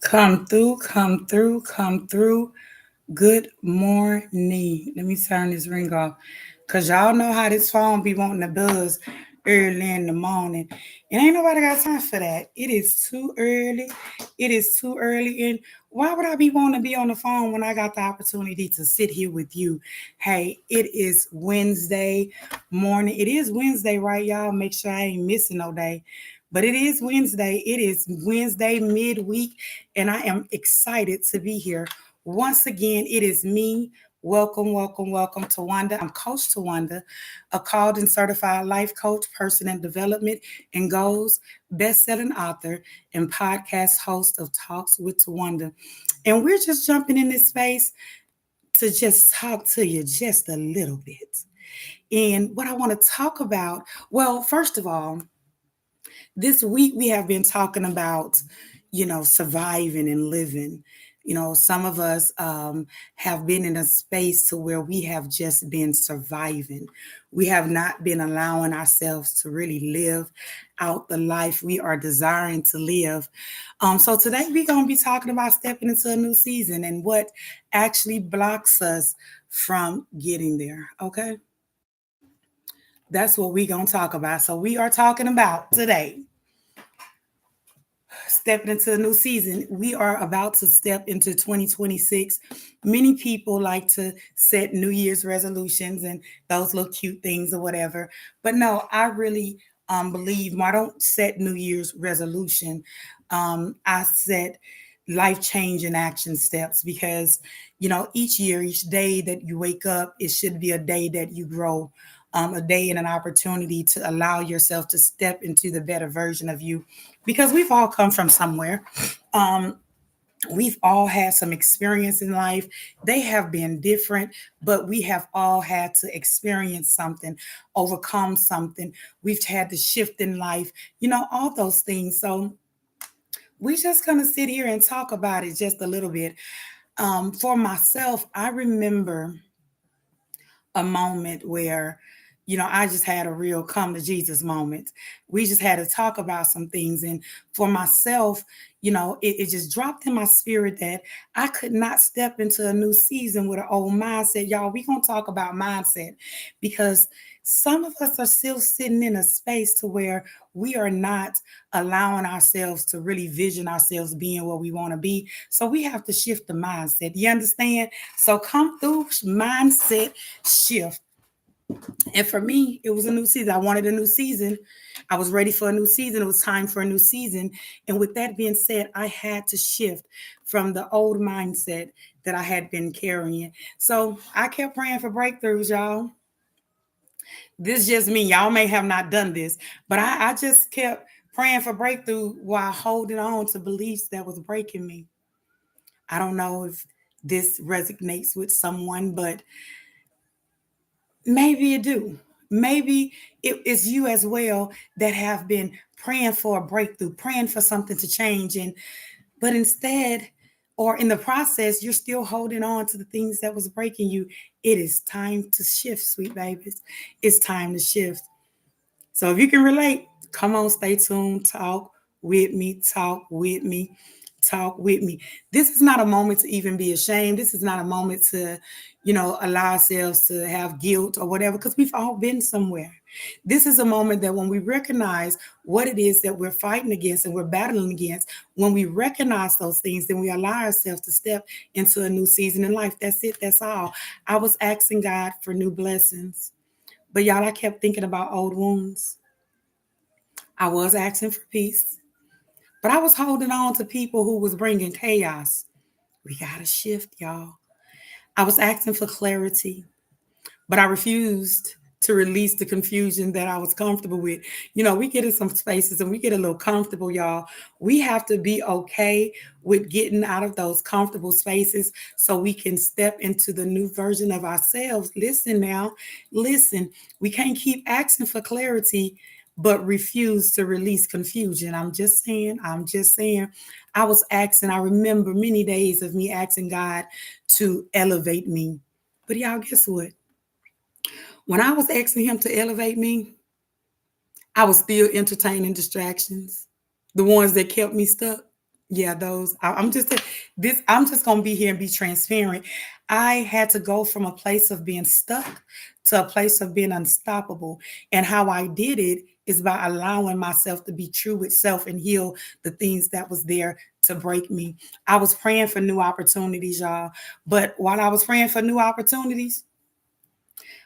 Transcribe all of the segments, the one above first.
Come through, come through, come through. Good morning. Let me turn this ring off. Cause y'all know how this phone be wanting to buzz early in the morning. And ain't nobody got time for that. It is too early. It is too early. And why would I be wanting to be on the phone when I got the opportunity to sit here with you? Hey, it is Wednesday morning. It is Wednesday, right, y'all? Make sure I ain't missing no day. But it is Wednesday. It is Wednesday midweek, and I am excited to be here. Once again, it is me. Welcome, welcome, welcome to Wanda. I'm Coach Tawanda, a called and certified life coach, personal development and goals, best-selling author, and podcast host of Talks with Tawanda. And we're just jumping in this space to just talk to you just a little bit. And what I want to talk about, well, first of all, this week we have been talking about, surviving and living. Some of us have been in a space to where we have just been surviving. We have not been allowing ourselves to really live out the life we are desiring to live. So today we're going to be talking about stepping into a new season and what actually blocks us from getting there. Okay. That's what we're going to talk about. So we are talking about today stepping into a new season. We are about to step into 2026. Many people like to set New Year's resolutions and those little cute things or whatever. But no, I really believe I don't set New Year's resolution. I set life changing action steps because, each year, each day that you wake up, it should be a day that you grow. A day and an opportunity to allow yourself to step into the better version of you because we've all come from somewhere. Um, we've all had some experience in life. They have been different, but we have all had to experience something, overcome something. We've had to shift in life, all those things. So we just gonna sit here and talk about it just a little bit. For myself, I remember a moment where I just had a real come to Jesus moment. We just had to talk about some things. And for myself, it just dropped in my spirit that I could not step into a new season with an old mindset. Y'all, we going to talk about mindset because some of us are still sitting in a space to where we are not allowing ourselves to really vision ourselves being where we want to be. So we have to shift the mindset. You understand? So come through mindset shift. And for me, it was a new season. I wanted a new season. I was ready for a new season. It was time for a new season. And with that being said, I had to shift from the old mindset that I had been carrying. So I kept praying for breakthroughs, y'all. This is just me. Y'all may have not done this, but I just kept praying for breakthrough while holding on to beliefs that was breaking me. I don't know if this resonates with someone, but maybe you do. Maybe it is you as well that have been praying for a breakthrough, praying for something to change. But instead, or in the process, you're still holding on to the things that was breaking you. It is time to shift, sweet babies. It's time to shift. So if you can relate, come on, stay tuned, talk with me, talk with me, talk with me. This is not a moment to even be ashamed. This is not a moment to, allow ourselves to have guilt or whatever, because we've all been somewhere. This is a moment that when we recognize what it is that we're fighting against and we're battling against, when we recognize those things, then we allow ourselves to step into a new season in life. That's it. That's all. I was asking God for new blessings. But y'all, I kept thinking about old wounds. I was asking for peace, but I was holding on to people who was bringing chaos. We got to shift, y'all. I was asking for clarity, but I refused to release the confusion that I was comfortable with. We get in some spaces and we get a little comfortable, y'all. We have to be okay with getting out of those comfortable spaces so we can step into the new version of ourselves. Listen now, listen, we can't keep asking for clarity but refuse to release confusion. I'm just saying. I was asking, I remember many days of me asking God to elevate me. But y'all, guess what? When I was asking him to elevate me, I was still entertaining distractions, the ones that kept me stuck. Yeah, those. I'm just this. I'm just gonna be here and be transparent. I had to go from a place of being stuck to a place of being unstoppable, and how I did it is by allowing myself to be true with self and heal the things that was there to break me. I was praying for new opportunities, y'all. But while I was praying for new opportunities,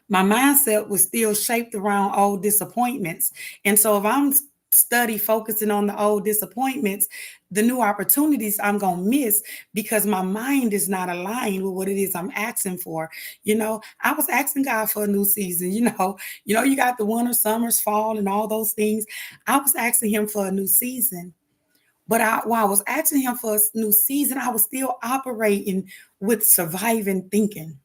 my mindset was still shaped around old disappointments. And so if I'm study focusing on the old disappointments, the new opportunities I'm going to miss because my mind is not aligned with what it is I'm asking for. I was asking God for a new season. You got the winter, summers, fall, and all those things. I was asking him for a new season. But while I was asking him for a new season, I was still operating with surviving thinking.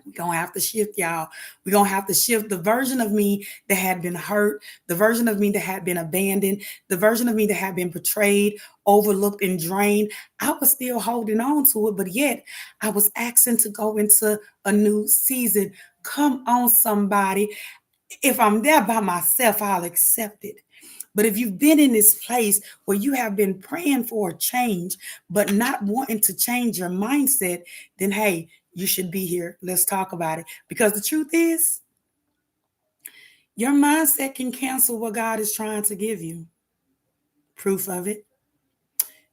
We're going to have to shift, y'all. We're going to have to shift the version of me that had been hurt, the version of me that had been abandoned, the version of me that had been betrayed, overlooked, and drained. I was still holding on to it, but yet I was asking to go into a new season. Come on, somebody. If I'm there by myself, I'll accept it. But if you've been in this place where you have been praying for a change, but not wanting to change your mindset, then hey, you should be here. Let's talk about it. Because the truth is, your mindset can cancel what God is trying to give you. Proof of it.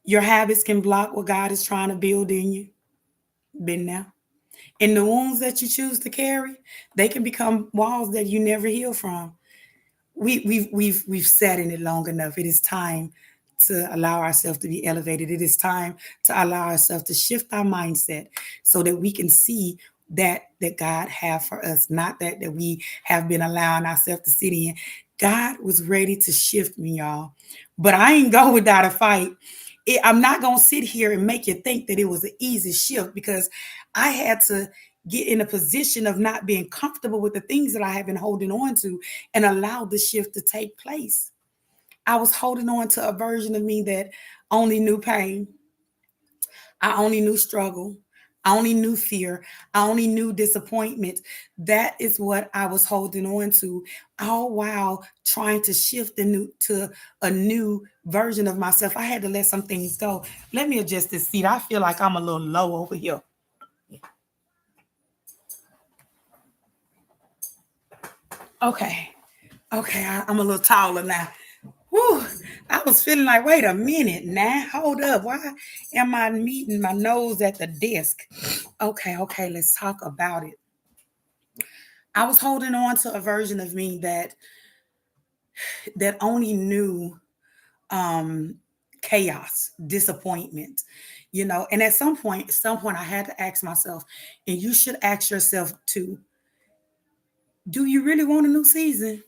Your habits can block what God is trying to build in you. Been there. And the wounds that you choose to carry, they can become walls that you never heal from. We've sat in it long enough. It is time to allow ourselves to be elevated. It is time to allow ourselves to shift our mindset so that we can see that God have for us, not that we have been allowing ourselves to sit in. God was ready to shift me, y'all. But I ain't go without a fight. I'm not gonna sit here and make you think that it was an easy shift because I had to get in a position of not being comfortable with the things that I have been holding on to and allow the shift to take place. I was holding on to a version of me that only knew pain. I only knew struggle. I only knew fear. I only knew disappointment. That is what I was holding on to, all while trying to shift to a new version of myself. I had to let some things go. Let me adjust this seat. I feel like I'm a little low over here. Okay. Okay, I'm a little taller now. Whew, I was feeling like, wait a minute now, hold up. Why am I meeting my nose at the desk? Okay, let's talk about it. I was holding on to a version of me that only knew um chaos, disappointment, and at some point I had to ask myself, and you should ask yourself too, do you really want a new season?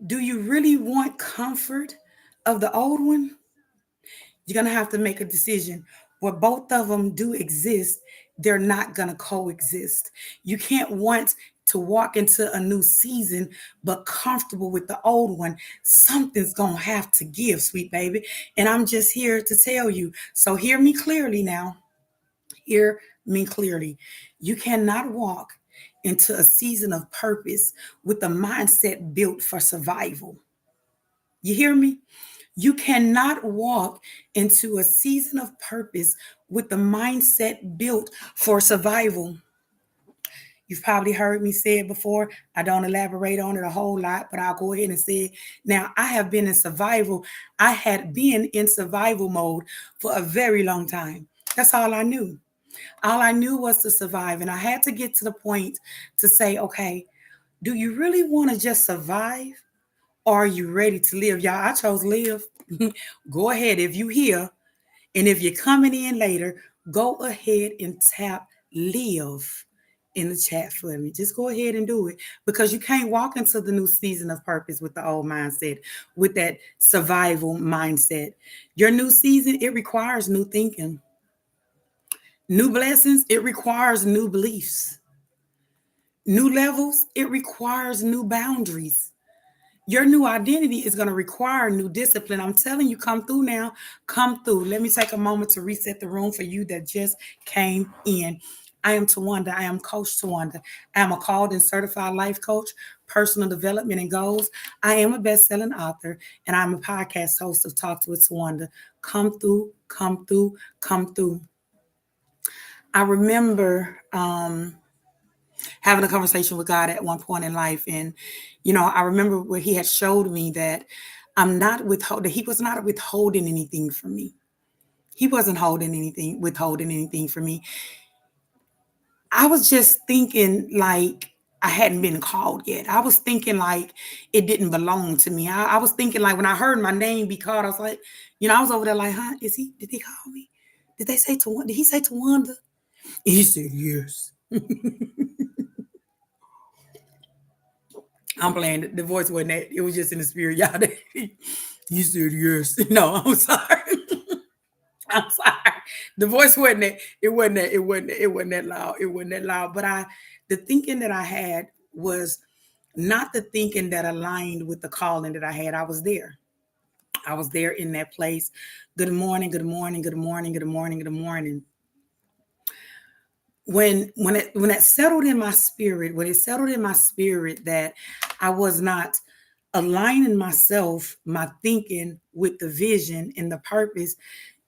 Do you really want comfort of the old one? You're going to have to make a decision. Where both of them do exist, they're not going to coexist. You can't want to walk into a new season but comfortable with the old one. Something's going to have to give, sweet baby. And I'm just here to tell you. So hear me clearly now. Hear me clearly. You cannot walk into a season of purpose with a mindset built for survival. You hear me? You cannot walk into a season of purpose with the mindset built for survival. You've probably heard me say it before. I don't elaborate on it a whole lot, but I'll go ahead and say it. Now, I have been in survival. I had been in survival mode for a very long time. That's all I knew. All I knew was to survive. And I had to get to the point to say, okay, do you really want to just survive? Are you ready to live? Y'all, I chose live. Go ahead. If you here and if you're coming in later, go ahead and tap live in the chat for me. Just go ahead and do it because you can't walk into the new season of purpose with the old mindset, with that survival mindset. Your new season, it requires new thinking, new blessings, it requires new beliefs, new levels, it requires new boundaries. Your new identity is going to require new discipline. I'm telling you, come through now. Come through. Let me take a moment to reset the room for you that just came in. I am Tawanda. I am Coach Tawanda. I am a called and certified life coach, personal development and goals. I am a best-selling author, and I'm a podcast host of Talks with Tawanda. Come through, come through, come through. I remember having a conversation with God at one point in life, and I remember where He had showed me that I'm not withholding. He was not withholding anything from me. He wasn't withholding anything from me. I was just thinking like I hadn't been called yet. I was thinking like it didn't belong to me. I was thinking like when I heard my name be called, I was like, I was over there like, huh? Did he call me? Did they say Tawanda? Did he say Tawanda? And he said, yes. I'm playing. The voice wasn't that. It was just in the spirit, y'all. He said, yes. No, I'm sorry. I'm sorry. The voice wasn't that. It wasn't that loud. It wasn't that loud. But the thinking that I had was not the thinking that aligned with the calling that I had. I was there. I was there in that place. Good morning, good morning, good morning, good morning, good morning. When it settled in my spirit, that I was not aligning myself, my thinking with the vision and the purpose,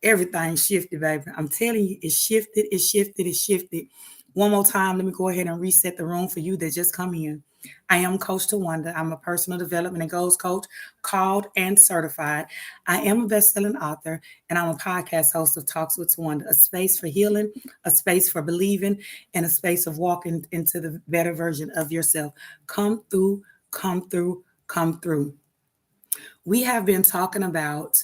everything shifted, baby. I'm telling you, it shifted, it shifted, it shifted. One more time, let me go ahead and reset the room for you that just come in. I am Coach Tawanda. I'm a personal development and goals coach, called and certified. I am a best-selling author, and I'm a podcast host of Talks with Tawanda, a space for healing, a space for believing, and a space of walking into the better version of yourself. Come through, come through, come through. We have been talking about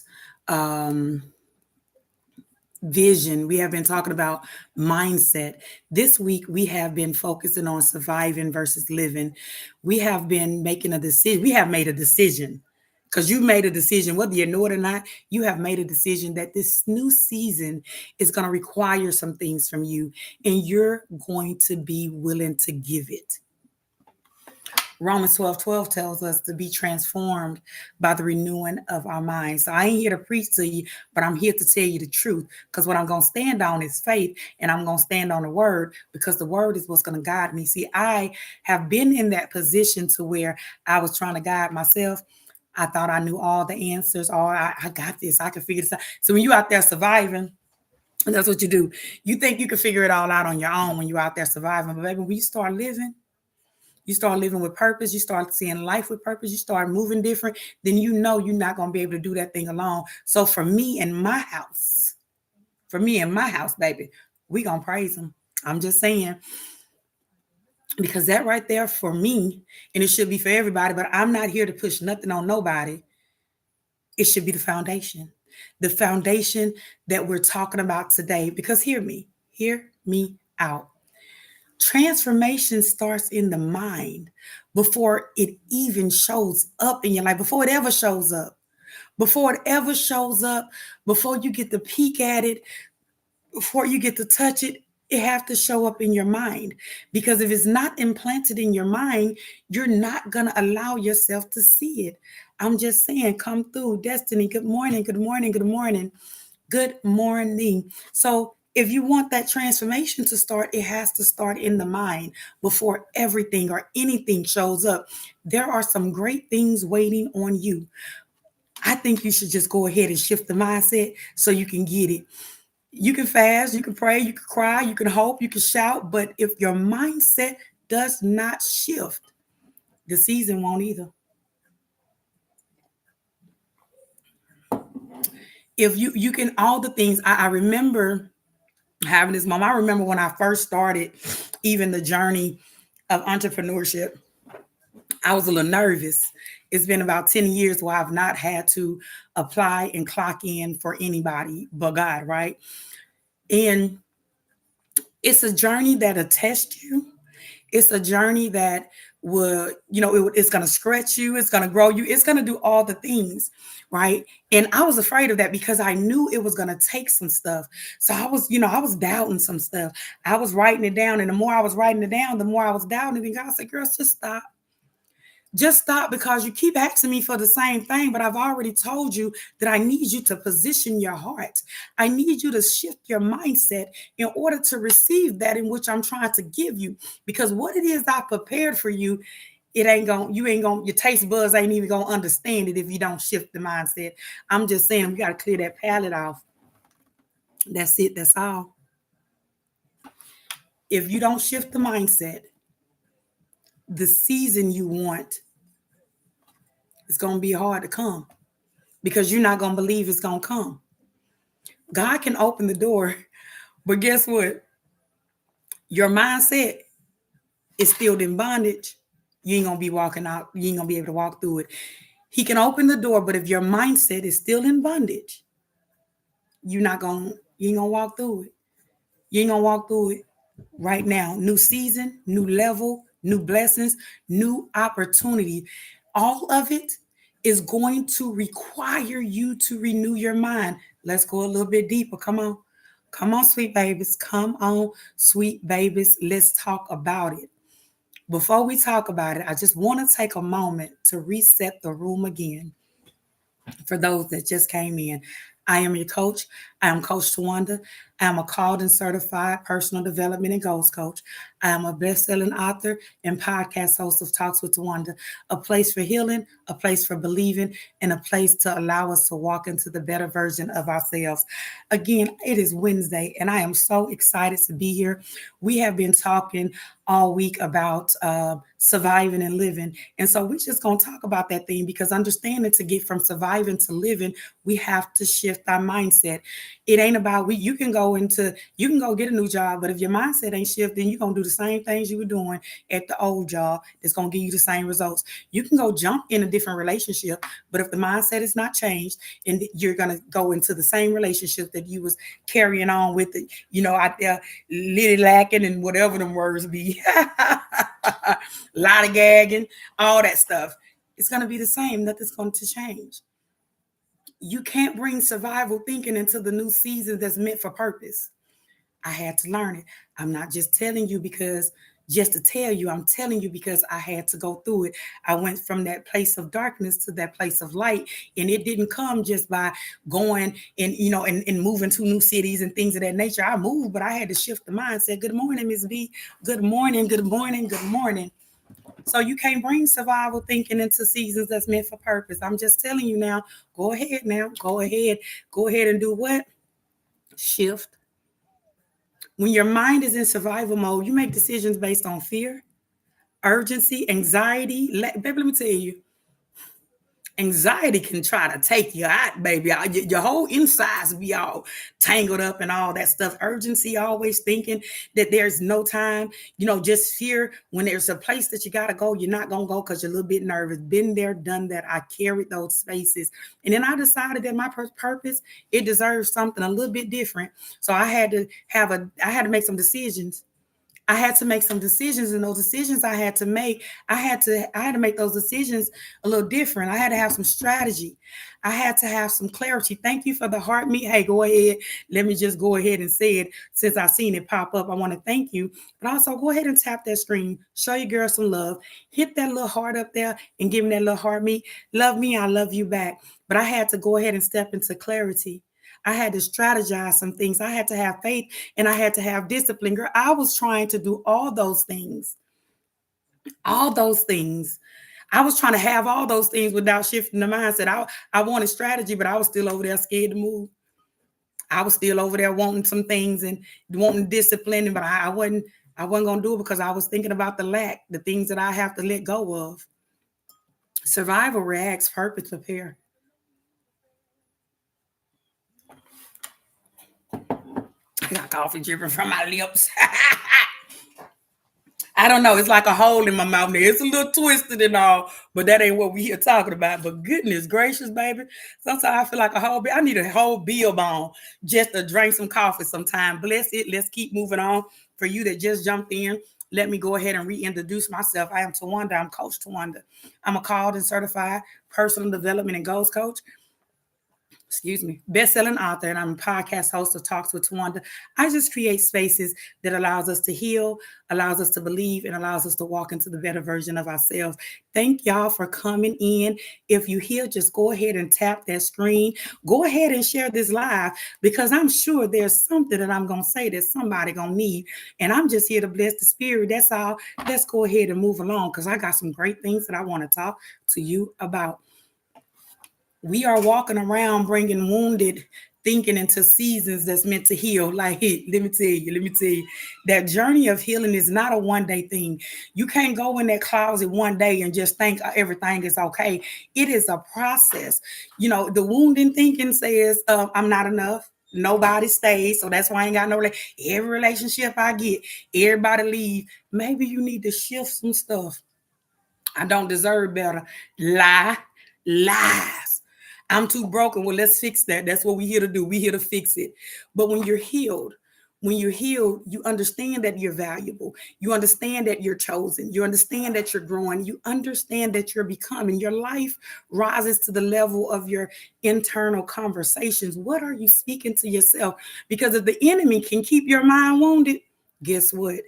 vision. We have been talking about mindset. This week, we have been focusing on surviving versus living. We have been making a decision. We have made a decision because you made a decision, whether you know it or not. You have made a decision that this new season is going to require some things from you, and you're going to be willing to give it. Romans 12:12 tells us to be transformed by the renewing of our minds. So I ain't here to preach to you, but I'm here to tell you the truth. Because what I'm going to stand on is faith, and I'm going to stand on the word, because the word is what's going to guide me. See, I have been in that position to where I was trying to guide myself. I thought I knew all the answers. I got this. I can figure this out. So when you out there surviving, and that's what you do. You think you can figure it all out on your own when you're out there surviving. But baby, when you start living, you start living with purpose, you start seeing life with purpose, you start moving different, then you're not going to be able to do that thing alone. So for me and my house, baby, we going to praise him. I'm just saying, because that right there for me, and it should be for everybody, but I'm not here to push nothing on nobody. It should be the foundation that we're talking about today, because hear me out. Transformation starts in the mind before it even shows up in your life, before it ever shows up, before you get to peek at it, before you get to touch it. It has to show up in your mind, because if it's not implanted in your mind, you're not going to allow yourself to see it. I'm just saying, come through. Destiny, good morning, good morning, good morning, good morning. So if you want that transformation to start, it has to start in the mind before everything or anything shows up. There are some great things waiting on you. I think you should just go ahead and shift the mindset so you can get it. You can fast, you can pray, you can cry, you can hope, you can shout, but if your mindset does not shift, the season won't either. If you can, all the things, I remember having this moment. I remember when I first started even the journey of entrepreneurship, I was a little nervous. It's been about 10 years where I've not had to apply and clock in for anybody but God, right? And it's a journey that'll test you. It's a journey that it's going to stretch you. It's going to grow you. It's going to do all the things, right? And I was afraid of that because I knew it was going to take some stuff. So I was doubting some stuff. I was writing it down. And the more I was writing it down, the more I was doubting it. And God said, girl, just stop. Just stop, because you keep asking me for the same thing, but I've already told you that I need you to position your heart. I need you to shift your mindset in order to receive that in which I'm trying to give you. Because what it is I prepared for you, it ain't gonna, you ain't gonna, your taste buds ain't even gonna understand it if you don't shift the mindset. I'm just saying, we gotta clear that palate off. That's it, that's all. If you don't shift the mindset, the season you want is gonna be hard to come, because you're not gonna believe it's gonna come. God can open the door, but guess what? Your mindset is still in bondage. You ain't gonna be walking out, you ain't gonna be able to walk through it. He can open the door, but if your mindset is still in bondage, you ain't gonna walk through it. You ain't gonna walk through it right now. New season, new level, new blessings, new opportunity. All of it is going to require you to renew your mind. Let's go a little bit deeper. Come on. Come on, sweet babies. Come on, sweet babies. Let's talk about it. Before we talk about it, I just want to take a moment to reset the room again for those that just came in. I am your coach. I am Coach Tawanda. I am a called and certified personal development and goals coach. I am a best-selling author and podcast host of Talks with Tawanda, a place for healing, a place for believing, and a place to allow us to walk into the better version of ourselves. Again, it is Wednesday, and I am so excited to be here. We have been talking all week about surviving and living. And so we're just going to talk about that thing, because understanding, to get from surviving to living, we have to shift our mindset. It ain't about, you can go get a new job, but if your mindset ain't shifting, you're going to do the same things you were doing at the old job that's going to give you the same results. You can go jump in a different relationship, but if the mindset is not changed, and you're going to go into the same relationship that you was carrying on with, out there, lily lacking and whatever them words be, lollygagging, all that stuff. It's going to be the same. Nothing's going to change. You can't bring survival thinking into the new season that's meant for purpose. I had to learn it. I'm not just telling you because just to tell you, I'm telling you because I had to go through it. I went from that place of darkness to that place of light. And it didn't come just by going and moving to new cities and things of that nature. I moved, but I had to shift the mindset. Good morning, Ms. B. Good morning, good morning, good morning. So you can't bring survival thinking into seasons that's meant for purpose. I'm just telling you now, go ahead now. Go ahead and do what? Shift. When your mind is in survival mode, you make decisions based on fear, urgency, anxiety. Baby, let me tell you, anxiety can try to take you out, baby. Your whole insides be all tangled up and all that stuff. Urgency, always thinking that there's no time. Just fear. When there's a place that you got to go, you're not going to go because you're a little bit nervous. Been there, done that. I carried those spaces. And then I decided that my purpose, it deserves something a little bit different. So I had to make some decisions. I had to make some decisions, and those decisions I had to make, I had to make those decisions a little different. I had to have some strategy. I had to have some clarity. Thank you for the heart meet. Hey, go ahead. Let me just go ahead and say it since I seen it pop up. I want to thank you. But also go ahead and tap that screen. Show your girl some love. Hit that little heart up there and give me that little heart meet. Love me, I love you back. But I had to go ahead and step into clarity. I had to strategize some things. I had to have faith and I had to have discipline. Girl, I was trying to do all those things. All those things. I was trying to have all those things without shifting the mindset. I wanted strategy, but I was still over there scared to move. I was still over there wanting some things and wanting discipline, but I wasn't gonna do it because I was thinking about the lack, the things that I have to let go of. Survival reacts, purpose prepare. I got coffee dripping from my lips. I don't know. It's like a hole in my mouth there. It's a little twisted and all, but that ain't what we here talking about. But goodness gracious, baby. Sometimes I feel like I need a whole bill bone just to drink some coffee sometime. Bless it. Let's keep moving on. For you that just jumped in, let me go ahead and reintroduce myself. I am Tawanda. I'm Coach Tawanda. I'm a called and certified personal development and goals coach. best-selling author, and I'm a podcast host of Talks with Tawanda. I just create spaces that allows us to heal, allows us to believe, and allows us to walk into the better version of ourselves. Thank y'all for coming in. If you're here, just go ahead and tap that screen. Go ahead and share this live, because I'm sure there's something that I'm going to say that somebody going to need. And I'm just here to bless the spirit. That's all. Let's go ahead and move along, because I got some great things that I want to talk to you about. We are walking around bringing wounded thinking into seasons that's meant to heal. Like, hey, let me tell you, that journey of healing is not a one-day thing. You can't go in that closet one day and just think everything is okay. It is a process. You know, the wounding thinking says, I'm not enough. Nobody stays, so that's why I ain't got no. Every relationship I get, everybody leave. Maybe you need to shift some stuff. I don't deserve better. Lies. I'm too broken. Well, let's fix that. That's what we're here to do. We're here to fix it. But when you're healed, you understand that you're valuable. You understand that you're chosen. You understand that you're growing. You understand that you're becoming. Your life rises to the level of your internal conversations. What are you speaking to yourself? Because if the enemy can keep your mind wounded, guess what?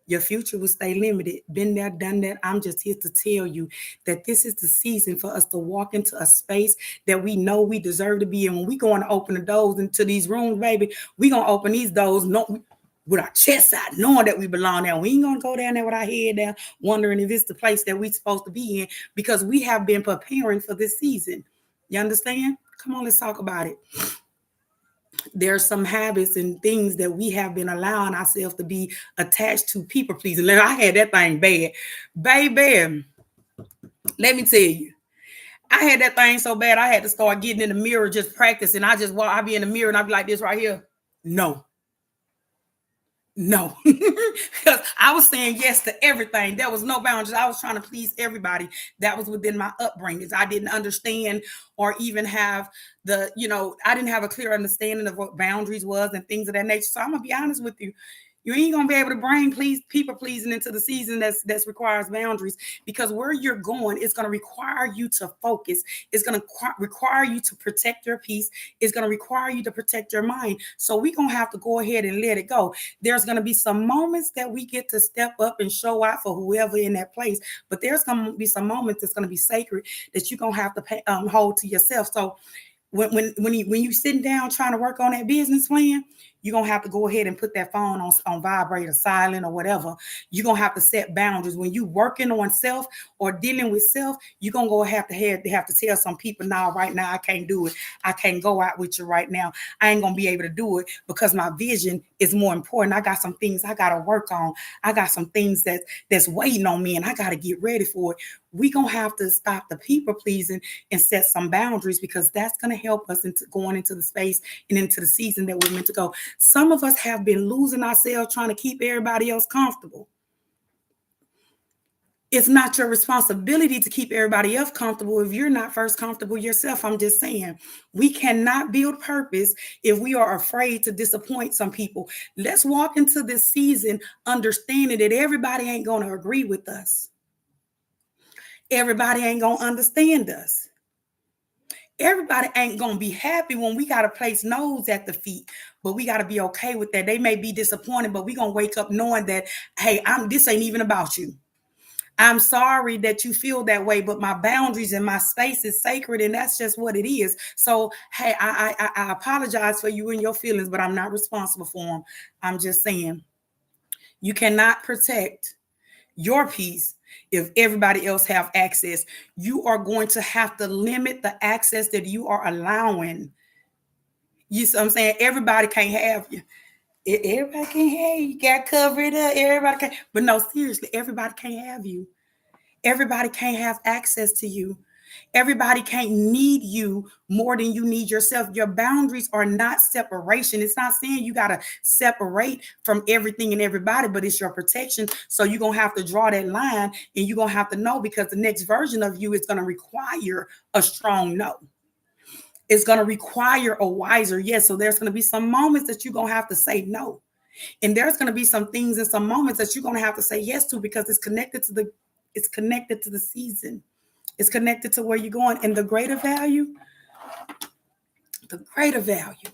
Your future will stay limited. Been there, done that. I'm just here to tell you that this is the season for us to walk into a space that we know we deserve to be in. When we going to open the doors into these rooms, baby, we going to open these doors with our chest out, knowing that we belong there. We ain't going to go down there with our head down, wondering if it's the place that we're supposed to be in, because we have been preparing for this season. You understand? Come on, let's talk about it. There's some habits and things that we have been allowing ourselves to be attached to, people pleasing. I had that thing bad. Baby, let me tell you. I had that thing so bad, I had to start getting in the mirror, just practicing. I'd be in the mirror and I'd be like this right here. No. Because I was saying yes to everything. There was no boundaries. I was trying to please everybody. That was within my upbringings. I didn't understand or even have I didn't have a clear understanding of what boundaries was and things of that nature. So I'm gonna be honest with you. You ain't gonna be able to bring people pleasing into the season that's requires boundaries, because where you're going is gonna require you to focus. It's gonna require you to protect your peace. It's gonna require you to protect your mind. So we're gonna have to go ahead and let it go. There's gonna be some moments that we get to step up and show out for whoever in that place, but there's gonna be some moments that's gonna be sacred that you're gonna have to hold to yourself. So when you sitting down trying to work on that business plan, you're going to have to go ahead and put that phone on vibrate or silent or whatever. You're going to have to set boundaries. When you working on self or dealing with self, you're going to go have to tell some people, now, right now, I can't do it. I can't go out with you right now. I ain't going to be able to do it because my vision is more important. I got some things I got to work on. I got some things that's waiting on me, and I got to get ready for it. We're going to have to stop the people pleasing and set some boundaries, because that's going to help us into going into the space and into the season that we're meant to go. Some of us have been losing ourselves trying to keep everybody else comfortable. It's not your responsibility to keep everybody else comfortable if you're not first comfortable yourself. I'm just saying, we cannot build purpose if we are afraid to disappoint some people. Let's walk into this season understanding that everybody ain't going to agree with us. Everybody ain't going to understand us. Everybody ain't going to be happy when we got to place nose at the feet, but we got to be okay with that. They may be disappointed, but we going to wake up knowing that, hey, this ain't even about you. I'm sorry that you feel that way, but my boundaries and my space is sacred, and that's just what it is. So, hey, I apologize for you and your feelings, but I'm not responsible for them. I'm just saying, you cannot protect your peace if everybody else have access. You are going to have to limit the access that you are allowing. You see what I'm saying? Everybody can't have you. Everybody can't have you. You got covered up. Everybody can. But no, seriously, everybody can't have you. Everybody can't have access to you. Everybody can't need you more than you need yourself. Your boundaries are not separation. It's not saying you got to separate from everything and everybody, but it's your protection. So you're going to have to draw that line, and you're going to have to know, because the next version of you is going to require a strong no. It's going to require a wiser yes. So there's going to be some moments that you're going to have to say no. And there's going to be some things and some moments that you're going to have to say yes to, because it's connected to the season. It's connected to where you're going. And the greater value, the greater value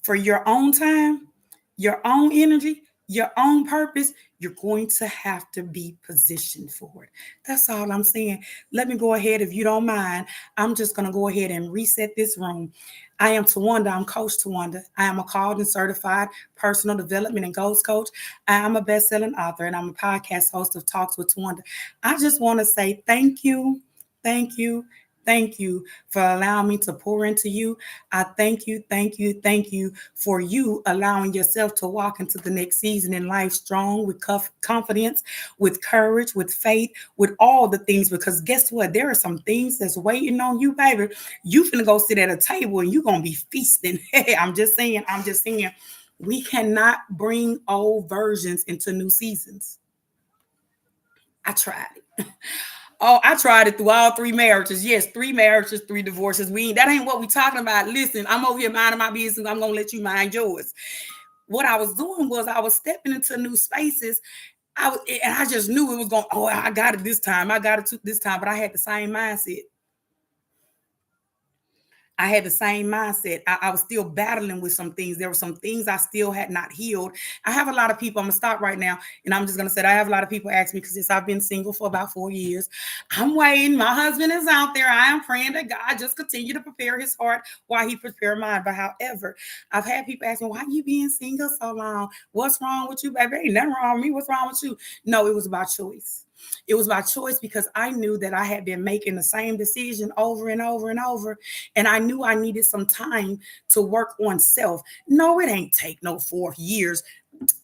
for your own time, your own energy, your own purpose, you're going to have to be positioned for it. That's all I'm saying. Let me go ahead, if you don't mind. I'm just going to go ahead and reset this room. I am Tawanda. I'm Coach Tawanda. I am a called and certified personal development and goals coach. I am a best-selling author, and I'm a podcast host of Talks with Tawanda. I just want to say thank you, thank you, thank you for allowing me to pour into you. I thank you, thank you, thank you for you allowing yourself to walk into the next season in life strong, with confidence, with courage, with faith, with all the things. Because guess what? There are some things that's waiting on you, baby. You finna go sit at a table and you're gonna be feasting. Hey, I'm just saying, we cannot bring old versions into new seasons. I tried it. Oh, I tried it through all three marriages. Yes, three marriages, three divorces. That ain't what we talking about. Listen, I'm over here minding my business. I'm gonna let you mind yours. What I was doing was I was stepping into new spaces. I just knew it was going. Oh, I got it this time. I got it this time. But I had the same mindset. I had the same mindset. I was still battling with some things. There were some things I still had not healed. I have a lot of people, I'm gonna stop right now, and I'm just gonna say I have a lot of people ask me, because since I've been single for about 4 years, I'm waiting. My husband is out there. I am praying that God just continue to prepare his heart while he prepare mine. But however, I've had people ask me, why you being single so long? What's wrong with you, baby? Ain't nothing wrong with me. What's wrong with you? No, it was about choice. It was my choice because I knew that I had been making the same decision over and over and over. And I knew I needed some time to work on self. No, it ain't take no 4 years.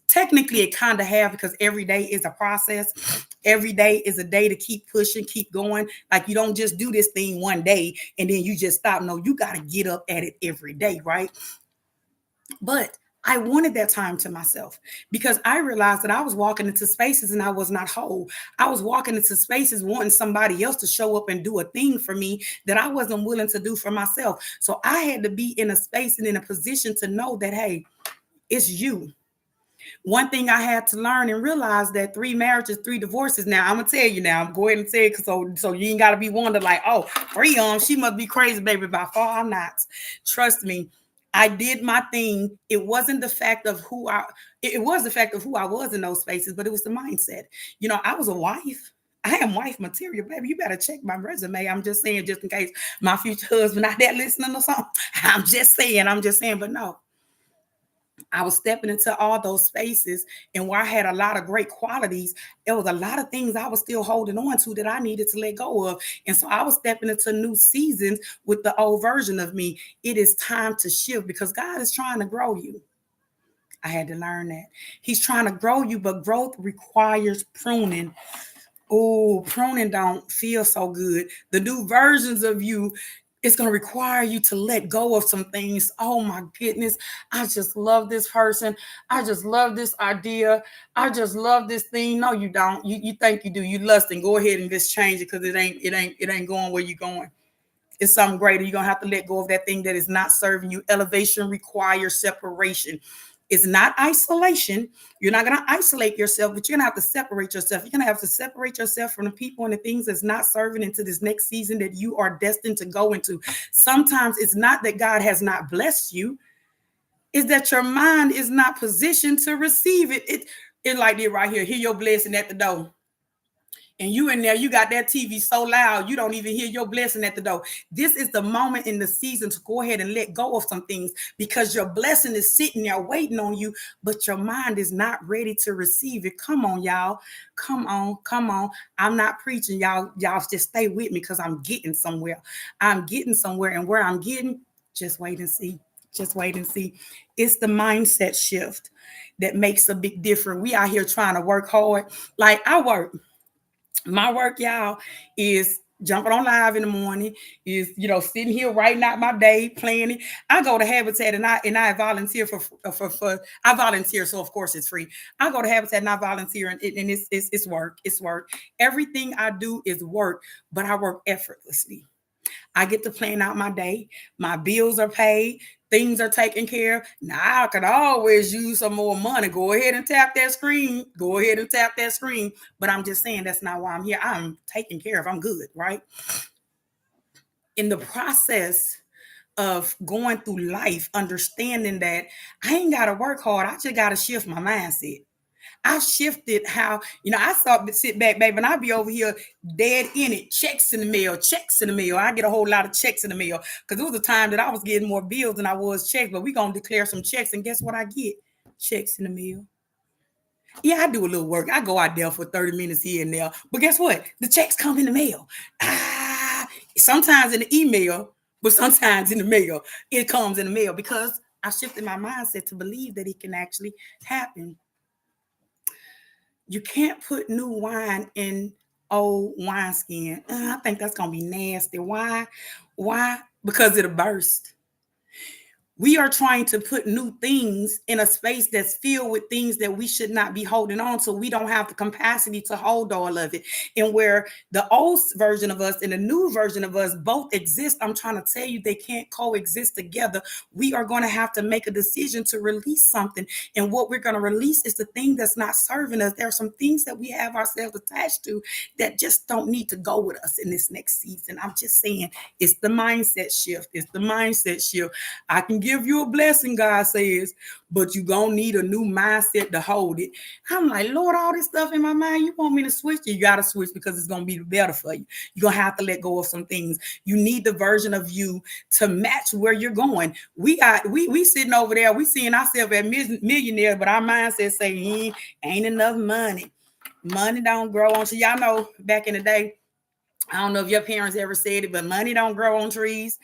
Technically, it kind of have, because every day is a process. Every day is a day to keep pushing, keep going. Like, you don't just do this thing one day and then you just stop. No, you got to get up at it every day, right? But I wanted that time to myself because I realized that I was walking into spaces and I was not whole. I was walking into spaces wanting somebody else to show up and do a thing for me that I wasn't willing to do for myself. So I had to be in a space and in a position to know that, hey, it's you. One thing I had to learn and realize that 3 marriages, 3 divorces. Now I'm gonna tell you now. I'm going to tell you, so you ain't gotta be wondering like, oh, 3 she must be crazy, baby. By far, I'm not. Trust me. I did my thing. It wasn't the fact of who I. It was the fact of who I was in those spaces, but it was the mindset. I was a wife. I am wife material, baby. You better check my resume. I'm just saying, just in case my future husband out there listening or something. I'm just saying. But no, I was stepping into all those spaces, and where I had a lot of great qualities, there was a lot of things I was still holding on to that I needed to let go of. And so I was stepping into new seasons with the old version of me. It is time to shift because God is trying to grow you. I had to learn that. He's trying to grow you, but growth requires pruning. Oh, pruning don't feel so good. The new versions of you, it's going to require you to let go of some things. Oh my goodness. I just love this person. I just love this idea. I just love this thing. No, you don't. You think you do. You lust, and go ahead and just change it because it ain't going where you're going. It's something greater. You're gonna have to let go of that thing that is not serving you. Elevation requires separation. It's not isolation. You're not gonna isolate yourself, but you're gonna have to separate yourself. You're gonna have to separate yourself from the people and the things that's not serving into this next season that you are destined to go into. Sometimes it's not that God has not blessed you, it's that your mind is not positioned to receive it. It like this right here. Hear your blessing at the door. And you in there, you got that TV so loud, you don't even hear your blessing at the door. This is the moment in the season to go ahead and let go of some things because your blessing is sitting there waiting on you, but your mind is not ready to receive it. Come on, y'all. Come on, come on. I'm not preaching, y'all. Y'all just stay with me because I'm getting somewhere. I'm getting somewhere, and where I'm getting, just wait and see. Just wait and see. It's the mindset shift that makes a big difference. We out here trying to work hard. Like I work. My work, y'all, is jumping on live in the morning, is sitting here writing out my day, planning. I go to Habitat and I volunteer for I volunteer, so of course it's free. I go to Habitat and I volunteer, and it's work. It's work. Everything I do is work, but I work effortlessly. I get to plan out my day. My bills are paid. Things are taken care of. Now I could always use some more money. Go ahead and tap that screen. Go ahead and tap that screen. But I'm just saying that's not why I'm here. I'm taken care of. I'm good, right? In the process of going through life, understanding that I ain't got to work hard. I just got to shift my mindset. I shifted how, I start to sit back, baby, and I be over here dead in it. Checks in the mail, checks in the mail. I get a whole lot of checks in the mail because it was a time that I was getting more bills than I was checks, but we going to declare some checks. And guess what I get? Checks in the mail. Yeah, I do a little work. I go out there for 30 minutes here and there. But guess what? The checks come in the mail. Sometimes in the email, but sometimes in the mail. It comes in the mail because I shifted my mindset to believe that it can actually happen. You can't put new wine in old wineskin. I think that's gonna be nasty. Why? Why? Because it'll burst. We are trying to put new things in a space that's filled with things that we should not be holding on to. We don't have the capacity to hold all of it. And where the old version of us and the new version of us both exist, I'm trying to tell you they can't coexist together. We are going to have to make a decision to release something. And what we're going to release is the thing that's not serving us. There are some things that we have ourselves attached to that just don't need to go with us in this next season. I'm just saying it's the mindset shift. It's the mindset shift. I can give you a blessing, God says, but you're going to need a new mindset to hold it. I'm like, Lord, all this stuff in my mind, you want me to switch? You got to switch because it's going to be better for you. You're going to have to let go of some things. You need the version of you to match where you're going. We sitting over there, we seeing ourselves as millionaires, but our mindset say, ain't enough money. Money don't grow on. So y'all know back in the day, I don't know if your parents ever said it, but money don't grow on trees.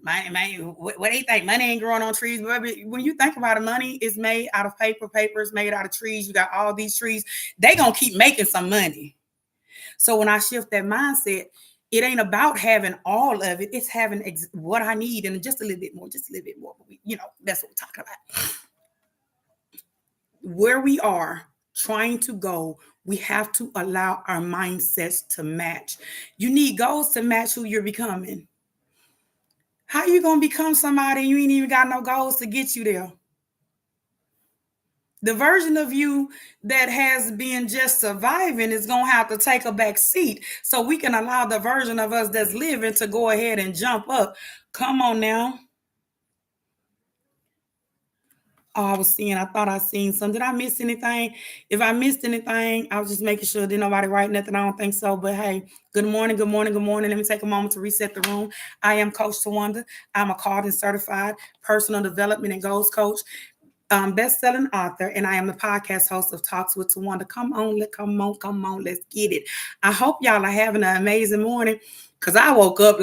What do you think? Money ain't growing on trees. But when you think about it, money is made out of paper. Paper is made out of trees. You got all these trees. They going to keep making some money. So when I shift that mindset, it ain't about having all of it. It's having what I need and just a little bit more, just a little bit more. That's what we're talking about. Where we are trying to go, we have to allow our mindsets to match. You need goals to match who you're becoming. How you going to become somebody and you ain't even got no goals to get you there? The version of you that has been just surviving is going to have to take a back seat so we can allow the version of us that's living to go ahead and jump up. Come on now. Oh, I thought I seen some. Did I miss anything? If I missed anything, I was just making sure didn't nobody write nothing. I don't think so. But hey, good morning, good morning, good morning. Let me take a moment to reset the room. I am Coach Tawanda. I'm a called and certified personal development and goals coach, best-selling author, and I am the podcast host of Talks with Tawanda. Come on, let's get it. I hope y'all are having an amazing morning because I woke up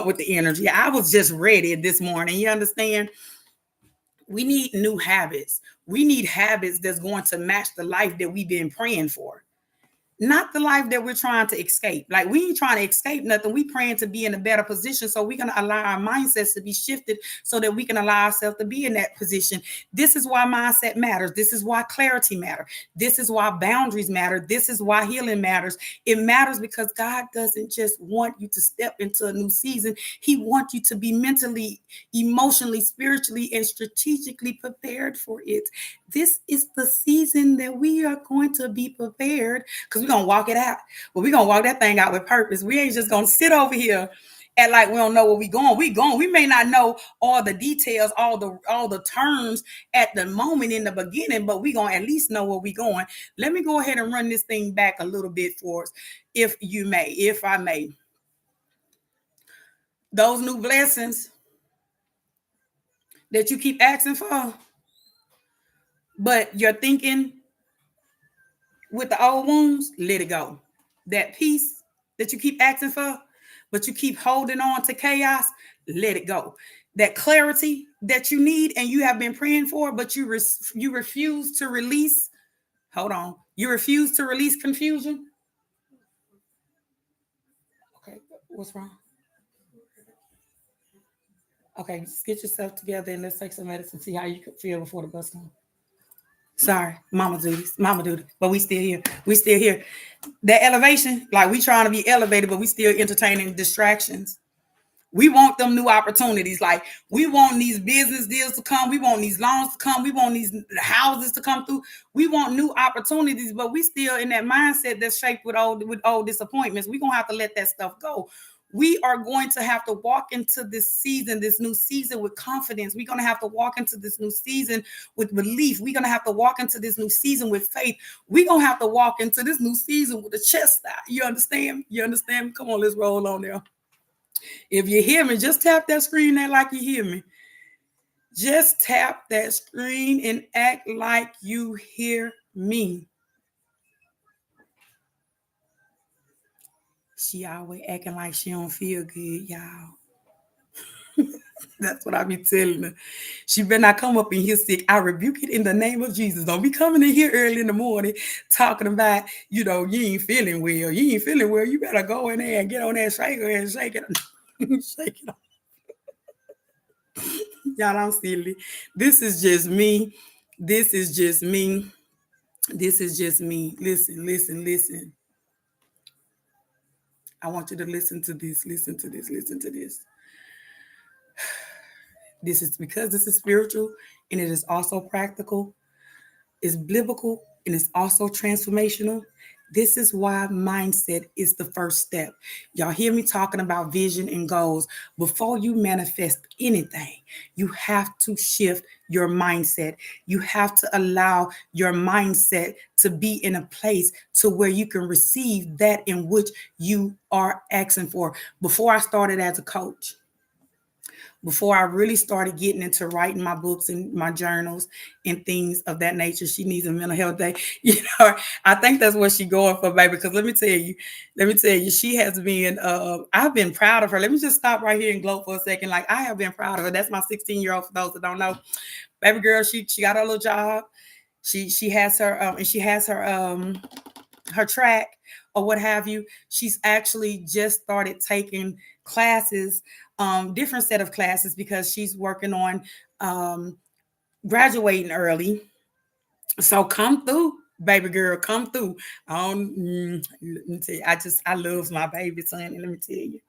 with the energy. I was just ready this morning. You understand? We need new habits. We need habits that's going to match the life that we've been praying for. Not the life that we're trying to escape. Like we ain't trying to escape nothing. We praying to be in a better position. So we're going to allow our mindsets to be shifted so that we can allow ourselves to be in that position. This is why mindset matters. This is why clarity matters. This is why boundaries matter. This is why healing matters. It matters because God doesn't just want you to step into a new season. He wants you to be mentally, emotionally, spiritually, and strategically prepared for it. This is the season that we are going to be prepared because we're going to walk it out. But we're going to walk that thing out with purpose. We ain't just going to sit over here and like we don't know where we going. We going. We may not know all the details, all the terms at the moment in the beginning, but we going to at least know where we going. Let me go ahead and run this thing back a little bit for us, if I may. Those new blessings that you keep asking for, but you're thinking with the old wounds, let it go. That peace that you keep asking for, but you keep holding on to chaos, let it go. That clarity that you need and you have been praying for, but you refuse to release. Hold on. You refuse to release confusion. Okay, what's wrong? Okay, just get yourself together and let's take some medicine, see how you feel before the bus comes. Sorry, mama duty, but we still here. That elevation, like we trying to be elevated, but we still entertaining distractions. We want them new opportunities. Like we want these business deals to come. We want these loans to come. We want these houses to come through. We want new opportunities, but we still in that mindset that's shaped with old disappointments. We're going to have to let that stuff go. We are going to have to walk into this season, this new season, with confidence. We're going to have to walk into this new season with belief. We're going to have to walk into this new season with faith. We're going to have to walk into this new season with a chest out. You understand? You understand? Come on, let's roll on there. If you hear me, just tap that screen there like you hear me. Just tap that screen and act like you hear me. She always acting like she don't feel good, y'all. That's what I be telling her. She better not come up in here sick. I rebuke it in the name of Jesus. Don't be coming in here early in the morning talking about, you ain't feeling well. You ain't feeling well. You better go in there and get on that shaker and shake it. Shake it. Y'all, I'm silly. This is just me. This is just me. This is just me. Listen, listen, listen. I want you to listen to this. Listen to this. Listen to this. This is because this is spiritual and it is also practical. It's biblical and it's also transformational. This is why mindset is the first step. Y'all hear me talking about vision and goals. Before you manifest anything, you have to shift your mindset. You have to allow your mindset to be in a place to where you can receive that in which you are asking for. Before I started as a coach, before I really started getting into writing my books and my journals and things of that nature, she needs a mental health day. I think that's what she's going for, baby. Because let me tell you, she has been, I've been proud of her. Let me just stop right here and gloat for a second. Like, I have been proud of her. That's my 16-year-old, for those that don't know. Baby girl, she got her little job. She has her, and she has her track or what have you. She's actually just started taking classes, different set of classes, because she's working on graduating early. So come through, baby girl, come through. Let me tell you, I love my baby son, and let me tell you,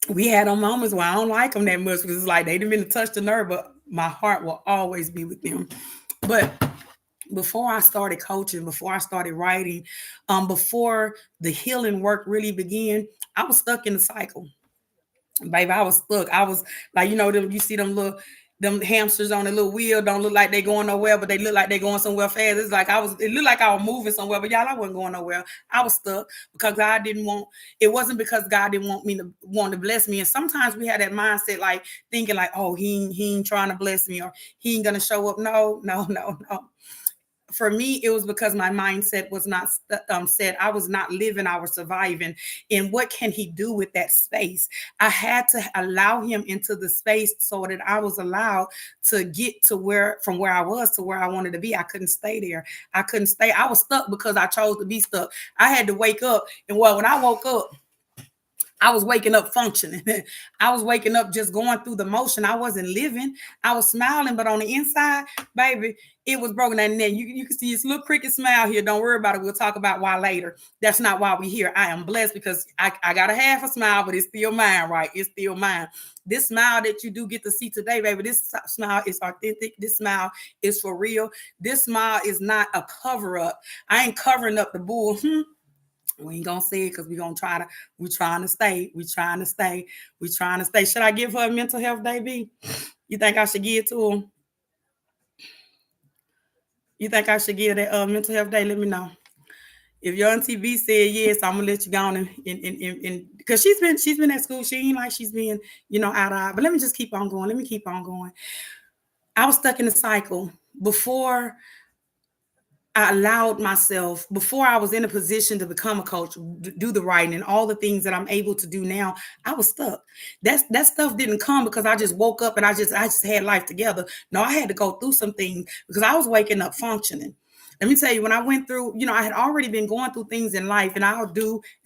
we had on moments where I don't like them that much because it's like they didn't really touch the nerve, but my heart will always be with them. But before I started coaching, before I started writing, before the healing work really began, I was stuck in the cycle. Baby, I was stuck. I was like, you see them hamsters on a little wheel, don't look like they going nowhere, but they look like they going somewhere fast. It's like it looked like I was moving somewhere, but y'all, I wasn't going nowhere. I was stuck because it wasn't because God didn't want to bless me. And sometimes we had that mindset, like thinking like, oh, he ain't trying to bless me, or he ain't gonna show up. No, no, no, no. For me, it was because my mindset was not set. I was not living, I was surviving. And what can he do with that space? I had to allow him into the space so that I was allowed to get to from where I was to where I wanted to be. I couldn't stay there. I couldn't stay. I was stuck because I chose to be stuck. I had to wake up. And when I woke up, I was waking up functioning. I was waking up just going through the motion. I wasn't living. I was smiling, but on the inside, baby, it was broken. And then you can see this little cricket smile here. Don't worry about it. We'll talk about why later. That's not why we're here. I am blessed because I got a half a smile, but it's still mine, right? It's still mine. This smile that you do get to see today, baby, this smile is authentic. This smile is for real. This smile is not a cover up. I ain't covering up the bull. We ain't gonna say it because we're trying to stay. Should I give her a mental health day, B? You think I should give it to her? You think I should give that mental health day? Let me know. If your auntie B said yes, I'm gonna let you go on and because she's been at school. She ain't like she's been, out. But let me just keep on going. Let me keep on going. I was stuck in the cycle before I allowed myself, before I was in a position to become a coach, do the writing and all the things that I'm able to do now. I was stuck. That stuff didn't come because I just woke up and I just had life together. No, I had to go through some things because I was waking up functioning. Let me tell you, when I went through, I had already been going through things in life, and I'll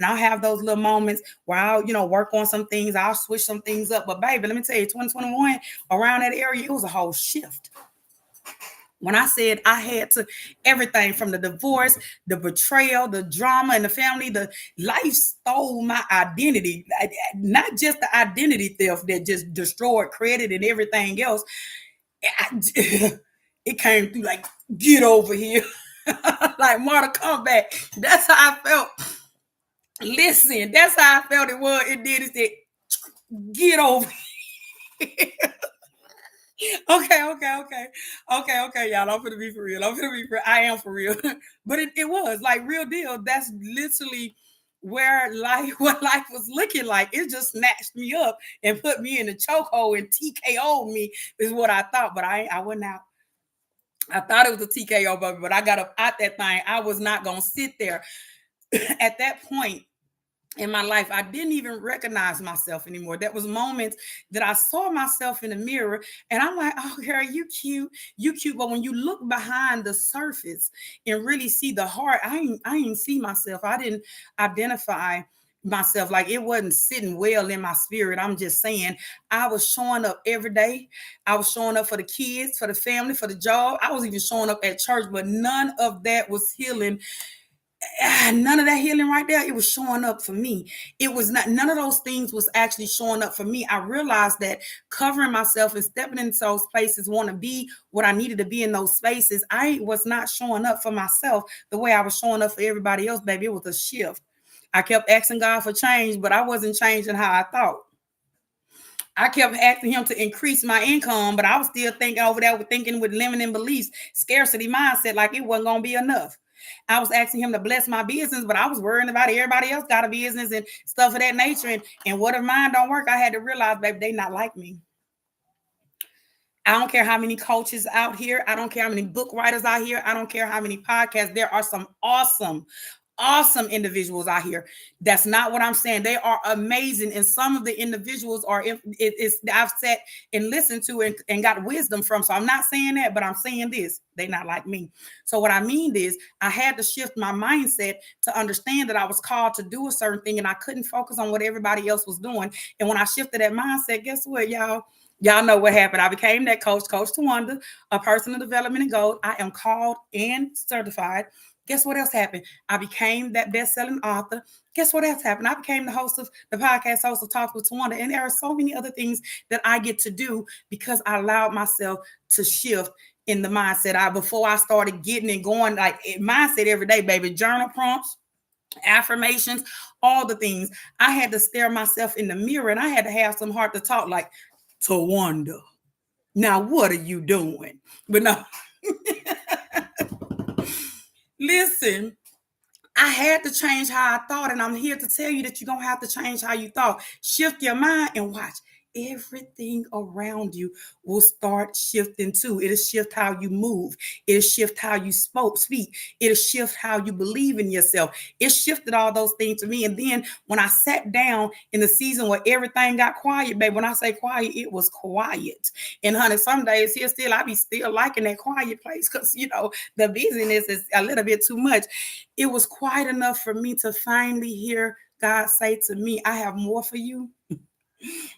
have those little moments where I'll, work on some things. I'll switch some things up. But baby, let me tell you, 2021, around that area, it was a whole shift. When I said I had to, everything from the divorce, the betrayal, the drama in the family, the life stole my identity. Not just the identity theft that just destroyed credit and everything else. It came through like, get over here. Like Mortal Kombat. That's how I felt. Listen, that's how I felt it was. It did. It said, get over. Okay, y'all. I'm gonna be for real. I'm gonna be for. I am for real. But it was like real deal. That's literally where life, what life was looking like. It just snatched me up and put me in a chokehold and TKO'd me is what I thought. But I went out. I thought it was a TKO, baby, but I got up out that thing. I was not gonna sit there. At that point in my life, I didn't even recognize myself anymore. That was moments that I saw myself in the mirror and I'm like, oh girl, you cute. But when you look behind the surface and really see the heart, I ain't see myself. I didn't identify myself. Like it wasn't sitting well in my spirit. I'm just saying I was showing up every day. I was showing up for the kids, for the family, for the job. I was even showing up at church, but none of that was healing. None of that healing right there, it was showing up for me. It was not, none of those things was actually showing up for me. I realized that covering myself and stepping into those places, want to be what I needed to be in those spaces, I was not showing up for myself the way I was showing up for everybody else, baby. It was a shift. I kept asking God for change, but I wasn't changing how I thought. I kept asking him to increase my income, but I was still thinking over there with thinking with limiting beliefs, scarcity mindset, like it wasn't gonna be enough. I was asking him to bless my business, but I was worrying about everybody else got a business and stuff of that nature. And what if mine don't work? I had to realize, baby, they not like me. I don't care how many coaches out here. I don't care how many book writers out here. I don't care how many podcasts. There are some awesome individuals out here. That's not what I'm saying. They are amazing. And some of the individuals are, it's I've sat and listened to and got wisdom from. So I'm not saying that, but I'm saying this. They not like me. So what I mean is I had to shift my mindset to understand that I was called to do a certain thing and I couldn't focus on what everybody else was doing. And when I shifted that mindset, guess what, y'all? Y'all know what happened. I became that coach, Coach Tawanda, a personal development and goal. I am called and certified. Guess what else happened? I became that best-selling author. Guess what else happened? I became the host of the podcast, host of Talks with Tawanda. And there are so many other things that I get to do because I allowed myself to shift in the mindset. Before I started getting and going, like mindset every day, baby, journal prompts, affirmations, all the things. I had to stare myself in the mirror and I had to have some heart to talk like, Tawanda, now what are you doing? But no, listen, I had to change how I thought, and I'm here to tell you that you're going to have to change how you thought. Shift your mind and watch. Everything around you will start shifting too. It'll shift how you move. It'll shift how you speak. It'll shift how you believe in yourself. It shifted all those things to me. And then when I sat down in the season where everything got quiet, babe, when I say quiet, it was quiet. And honey, some days here still, I be still liking that quiet place because, the busyness is a little bit too much. It was quiet enough for me to finally hear God say to me, I have more for you,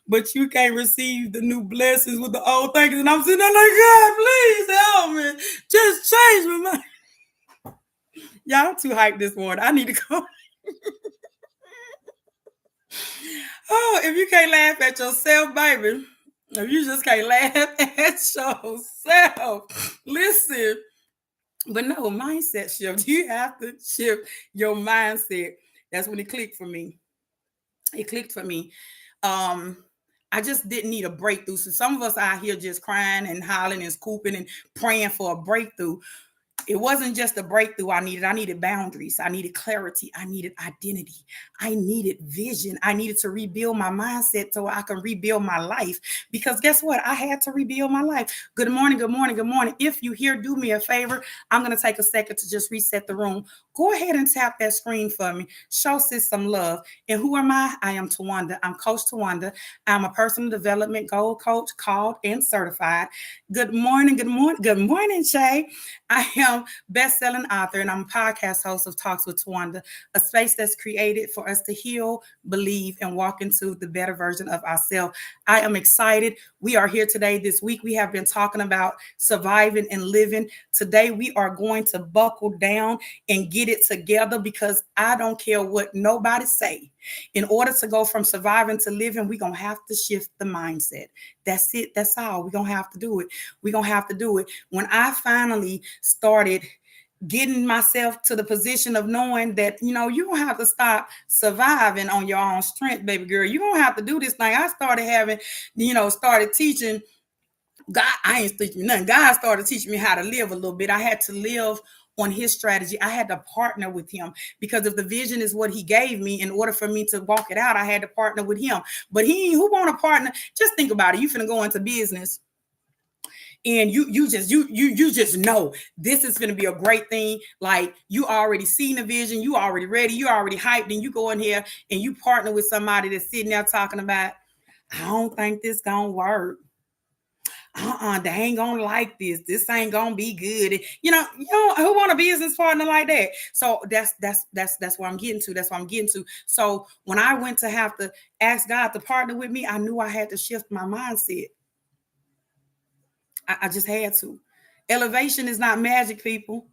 but you can't receive the new blessings with the old things. And I'm sitting there like, God, please help me. Just change my mind. Y'all, I'm too hyped this morning. I need to go. Oh, if you can't laugh at yourself, baby, if you just can't laugh at yourself, listen. But no, mindset shift. You have to shift your mindset. That's when it clicked for me. It clicked for me. Um, I just didn't need a breakthrough. So some of us out here just crying and hollering and scooping and praying for a breakthrough. It wasn't just a breakthrough I needed. I needed boundaries. I needed clarity. I needed identity. I needed vision. I needed to rebuild my mindset so I can rebuild my life. Because guess what? I had to rebuild my life. Good morning, good morning, good morning. If you here, do me a favor. I'm going to take a second to just reset the room. Go ahead and tap that screen for me. Show sis some love. And who am I? I am Tawanda. I'm Coach Tawanda. I'm a personal development goal coach, called and certified. Good morning, good morning, good morning, Shay. I am best-selling author and I'm a podcast host of Talks with Tawanda, a space that's created for us to heal, believe, and walk into the better version of ourselves. I am excited. We are here today. This week we have been talking about surviving and living. Today we are going to buckle down and get it together because I don't care what nobody say. In order to go from surviving to living, we're going to have to shift the mindset. That's it. That's all. We're going to have to do it. We're going to have to do it. When I finally started getting myself to the position of knowing that, you don't have to stop surviving on your own strength, baby girl. You don't have to do this thing. I started having, started teaching. God, I ain't teaching nothing. God started teaching me how to live a little bit. I had to live on his strategy. I had to partner with him, because if the vision is what he gave me, in order for me to walk it out, I had to partner with him. But who want to partner? Just think about it. You finna go into business, and you just know this is going to be a great thing. Like, you already seen the vision, you already ready, you already hyped, and you go in here and you partner with somebody that's sitting there talking about, I don't think this gonna work. They ain't gonna like this. This ain't gonna be good. Who want a business partner like that? So that's where I'm getting to. That's what I'm getting to. So when I went to have to ask God to partner with me, I knew I had to shift my mindset. I just had to. Elevation is not magic, people.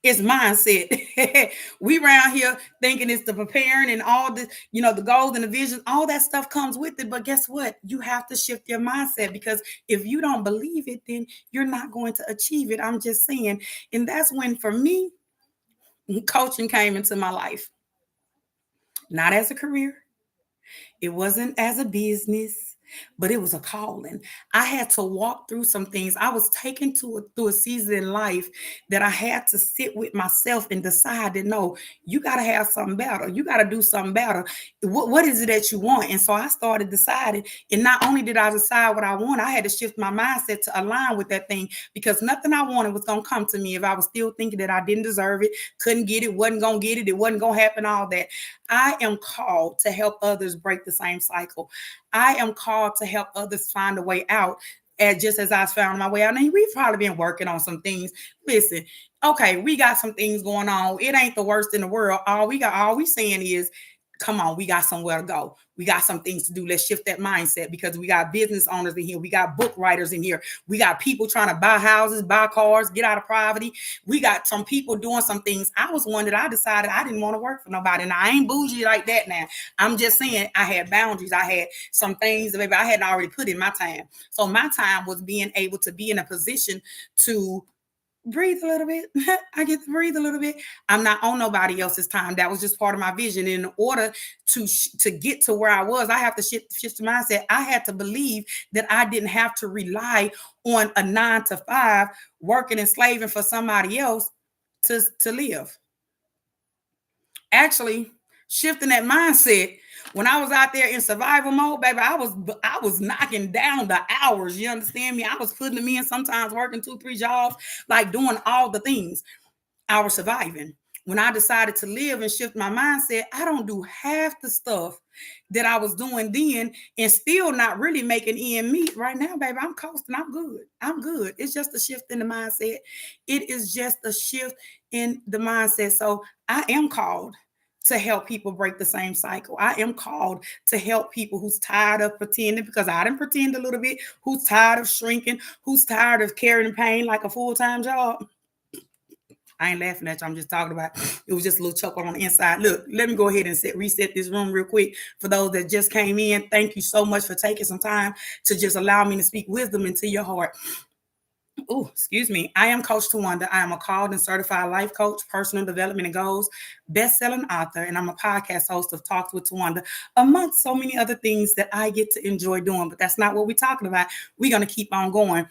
It's mindset. We around here thinking it's the preparing and all the, the goals and the vision, all that stuff comes with it. But guess what? You have to shift your mindset, because if you don't believe it, then you're not going to achieve it. I'm just saying. And that's when, for me, coaching came into my life. Not as a career. It wasn't as a business, but it was a calling. I had to walk through some things. I was taken through a season in life that I had to sit with myself and decide that, no, you got to have something better. You got to do something better. What is it that you want? And so I started deciding. And not only did I decide what I want, I had to shift my mindset to align with that thing, because nothing I wanted was going to come to me if I was still thinking that I didn't deserve it, couldn't get it, wasn't going to get it, it wasn't going to happen, all that. I am called to help others break the same cycle. I am called to help others find a way out, just as I found my way out. And we've probably been working on some things. Listen, okay, we got some things going on. It ain't the worst in the world. All we saying is, come on, we got somewhere to go. We got some things to do. Let's shift that mindset, because we got business owners in here. We got book writers in here. We got people trying to buy houses, buy cars, get out of poverty. We got some people doing some things. I was one that I decided I didn't want to work for nobody. And I ain't bougie like that now. I'm just saying I had boundaries. I had some things that maybe I hadn't already put in my time. So my time was being able to be in a position to breathe a little bit. I get to breathe a little bit. I'm not on nobody else's time. That was just part of my vision. And in order to get to where I was, I have to shift the mindset. I had to believe that I didn't have to rely on a 9 to 5 working and slaving for somebody else to live. Actually, shifting that mindset. When I was out there in survival mode, baby, I was knocking down the hours. You understand me? I was putting them in, sometimes working 2, 3 jobs, like doing all the things. I was surviving. When I decided to live and shift my mindset, I don't do half the stuff that I was doing then, and still not really making end meet right now, baby. I'm coasting. I'm good. I'm good. It's just a shift in the mindset. It is just a shift in the mindset. So I am called to help people break the same cycle. I am called to help people who's tired of pretending, because I didn't pretend a little bit, who's tired of shrinking, who's tired of carrying pain like a full-time job. I ain't laughing at you. I'm just talking about, it was just a little chuckle on the inside. Look, let me go ahead and reset this room real quick. For those that just came in, thank you so much for taking some time to just allow me to speak wisdom into your heart. Oh, excuse me. I am Coach Tawanda. I am a called and certified life coach, personal development and goals, best-selling author, and I'm a podcast host of Talks with Tawanda, amongst so many other things that I get to enjoy doing. But that's not what we're talking about. We're going to keep on going.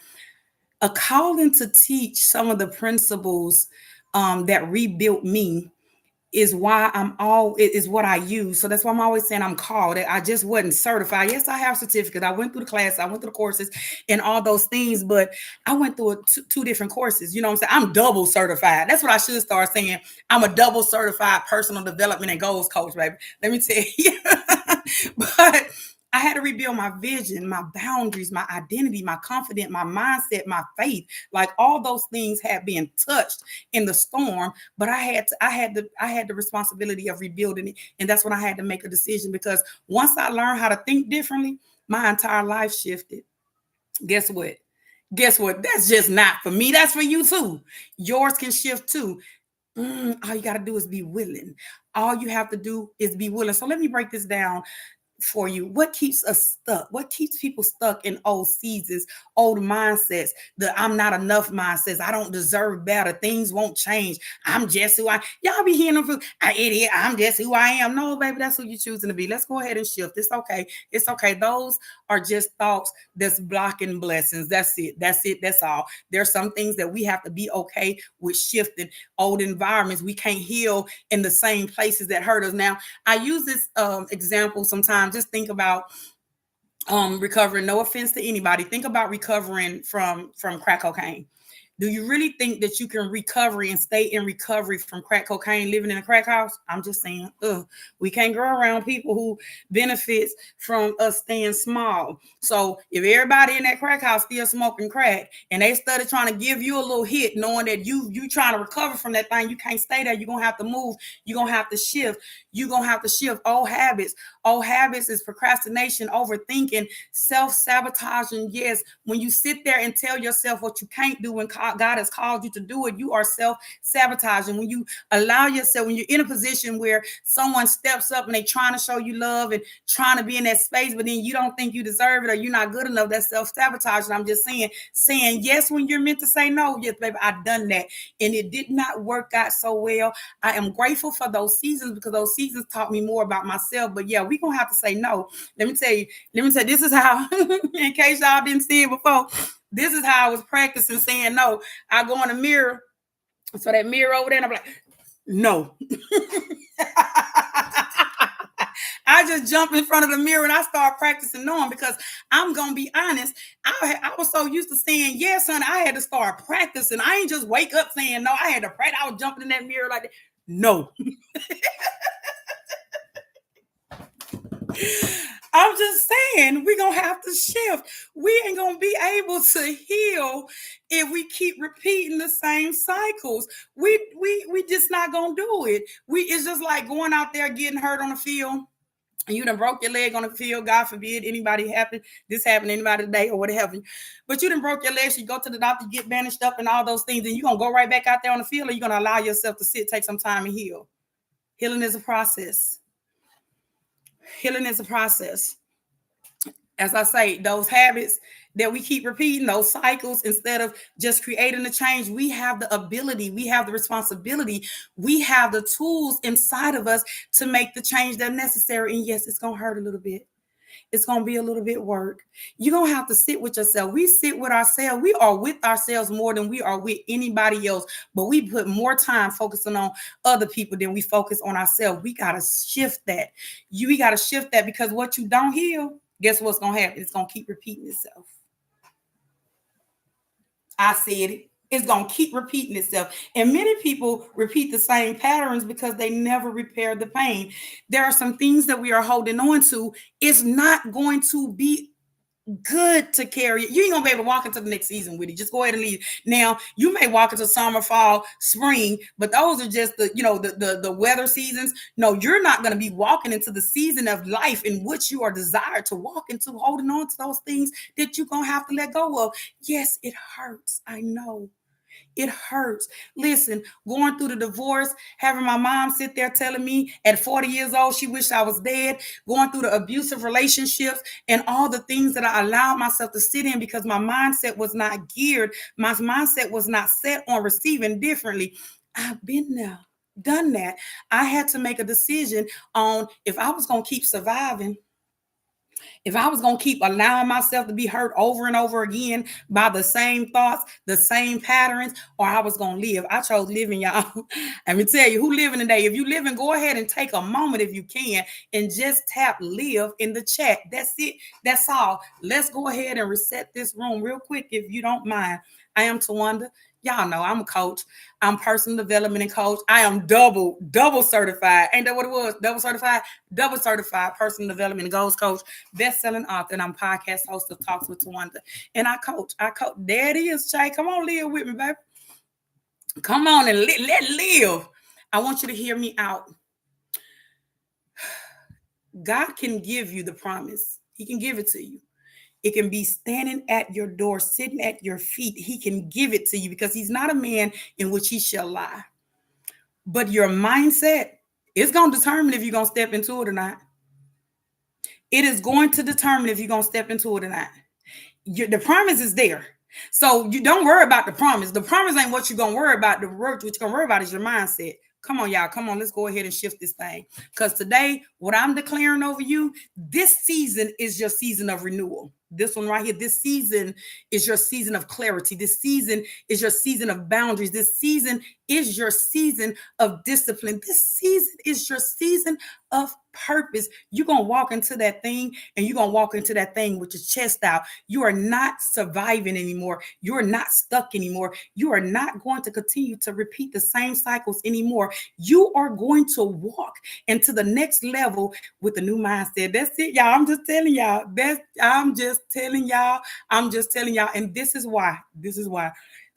A calling to teach some of the principles that rebuilt me is why is what I use. So that's why I'm always saying I'm called. I just wasn't certified. Yes, I have certificates. I went through the class, I went through the courses and all those things, but I went through two different courses. You know what I'm saying? I'm double certified. That's what I should start saying. I'm a double certified personal development and goals coach, baby. Let me tell you. But I had to rebuild my vision, my boundaries, my identity, my confidence, my mindset, my faith. Like, all those things had been touched in the storm, but I had the responsibility of rebuilding it. And that's when I had to make a decision, because once I learned how to think differently, my entire life shifted. Guess what? Guess what? That's just not for me. That's for you too. Yours can shift too. All you got to do is be willing. All you have to do is be willing. So let me break this down. for you. What keeps us stuck? What keeps people stuck in old seasons, old mindsets, the I'm not enough mindsets, I don't deserve better, things won't change, I'm just who I, y'all be hearing them for, I idiot, I'm just who I am. No, baby, that's who you're choosing to be. Let's go ahead and shift. It's okay. It's okay. Those are just thoughts that's blocking blessings. That's it. That's it. That's all. There's some things that we have to be okay with shifting. Old environments, we can't heal in the same places that hurt us. Now, I use this example sometimes. Just think about recovering. No offense to anybody. Think about recovering from crack cocaine. Do you really think that you can recover and stay in recovery from crack cocaine living in a crack house? I'm just saying, we can't go around people who benefits from us staying small. So if everybody in that crack house still smoking crack and they started trying to give you a little hit, knowing that you trying to recover from that thing, you can't stay there. You're gonna have to move. You're gonna have to shift. You're gonna have to shift old habits. Old habits is procrastination, overthinking, self-sabotaging. Yes, when you sit there and tell yourself what you can't do when God has called you to do it, you are self-sabotaging. When you allow yourself, when you're in a position where someone steps up and they trying to show you love and trying to be in that space, but then you don't think you deserve it or you're not good enough, that's self-sabotaging. I'm just saying yes when you're meant to say no. Yes, baby, I've done that. And it did not work out so well. I am grateful for those seasons because those seasons taught me more about myself. But yeah, we're going to have to say no. Let me tell you, this is how, in case y'all didn't see it before, this is how I was practicing saying no. I go in the mirror. So that mirror over there, and I'm like, no. I just jump in front of the mirror and I start practicing knowing because I'm going to be honest. I was so used to saying yes, honey. I had to start practicing. I ain't just wake up saying no. I had to practice. I was jumping in that mirror like that. No. I'm just saying we're going to have to shift. We ain't going to be able to heal if we keep repeating the same cycles. We just not going to do it. It's just like going out there getting hurt on the field. And you done broke your leg on the field. God forbid anybody this happened to anybody today or whatever. But you done broke your leg. So you go to the doctor, get bandaged up and all those things. And you're going to go right back out there on the field, or you're going to allow yourself to sit, take some time and heal. Healing is a process. Healing is a process. As I say, those habits that we keep repeating, those cycles, instead of just creating the change, we have the ability, we have the responsibility, we have the tools inside of us to make the change that's necessary. And yes, it's going to hurt a little bit. It's going to be a little bit work. You're going to have to sit with yourself. We sit with ourselves. We are with ourselves more than we are with anybody else. But we put more time focusing on other people than we focus on ourselves. We got to shift that. We got to shift that because what you don't heal, guess what's going to happen? It's going to keep repeating itself. I said it. It's going to keep repeating itself. And many people repeat the same patterns because they never repair the pain. There are some things that we are holding on to. It's not going to be good to carry it. You ain't gonna be able to walk into the next season with it. Just go ahead and leave. Now, you may walk into summer, fall, spring, but those are just the weather seasons. No, you're not gonna be walking into the season of life in which you are desired to walk into, holding on to those things that you're gonna have to let go of. Yes, it hurts. I know. It hurts. Listen, going through the divorce, having my mom sit there telling me at 40 years old, she wished I was dead, going through the abusive relationships and all the things that I allowed myself to sit in because my mindset was not geared. My mindset was not set on receiving differently. I've been there, done that. I had to make a decision on if I was going to keep surviving, if I was going to keep allowing myself to be hurt over and over again by the same thoughts, the same patterns, or I was going to live. I chose living, y'all. Let me tell you, who living today? If you living, go ahead and take a moment if you can and just tap live in the chat. That's it. That's all. Let's go ahead and reset this room real quick if you don't mind. I am Tawanda. Y'all know I'm a coach. I'm personal development and coach. I am double certified. Ain't that what it was? Double certified personal development and goals coach, best-selling author, and I'm podcast host of Talks with Tawanda. And I coach. There it is, Shay. Come on, live with me, baby. Come on and let live. I want you to hear me out. God can give you the promise. He can give it to you. It can be standing at your door, sitting at your feet. He can give it to you because he's not a man in which he shall lie. But your mindset is going to determine if you're going to step into it or not. It is going to determine if you're going to step into it or not. The promise is there. So you don't worry about the promise. The promise ain't what you're going to worry about. What you're going to worry about is your mindset. Come on, y'all. Come on. Let's go ahead and shift this thing. Because today, what I'm declaring over you, this season is your season of renewal. This one right here, this season is your season of clarity. This season is your season of boundaries. This season is your season of discipline. This season is your season of purpose. You're going to walk into that thing and you're going to walk into that thing with your chest out. You are not surviving anymore. You're not stuck anymore. You are not going to continue to repeat the same cycles anymore. You are going to walk into the next level with a new mindset. That's it, y'all. I'm just telling y'all. I'm just telling y'all. And this is why.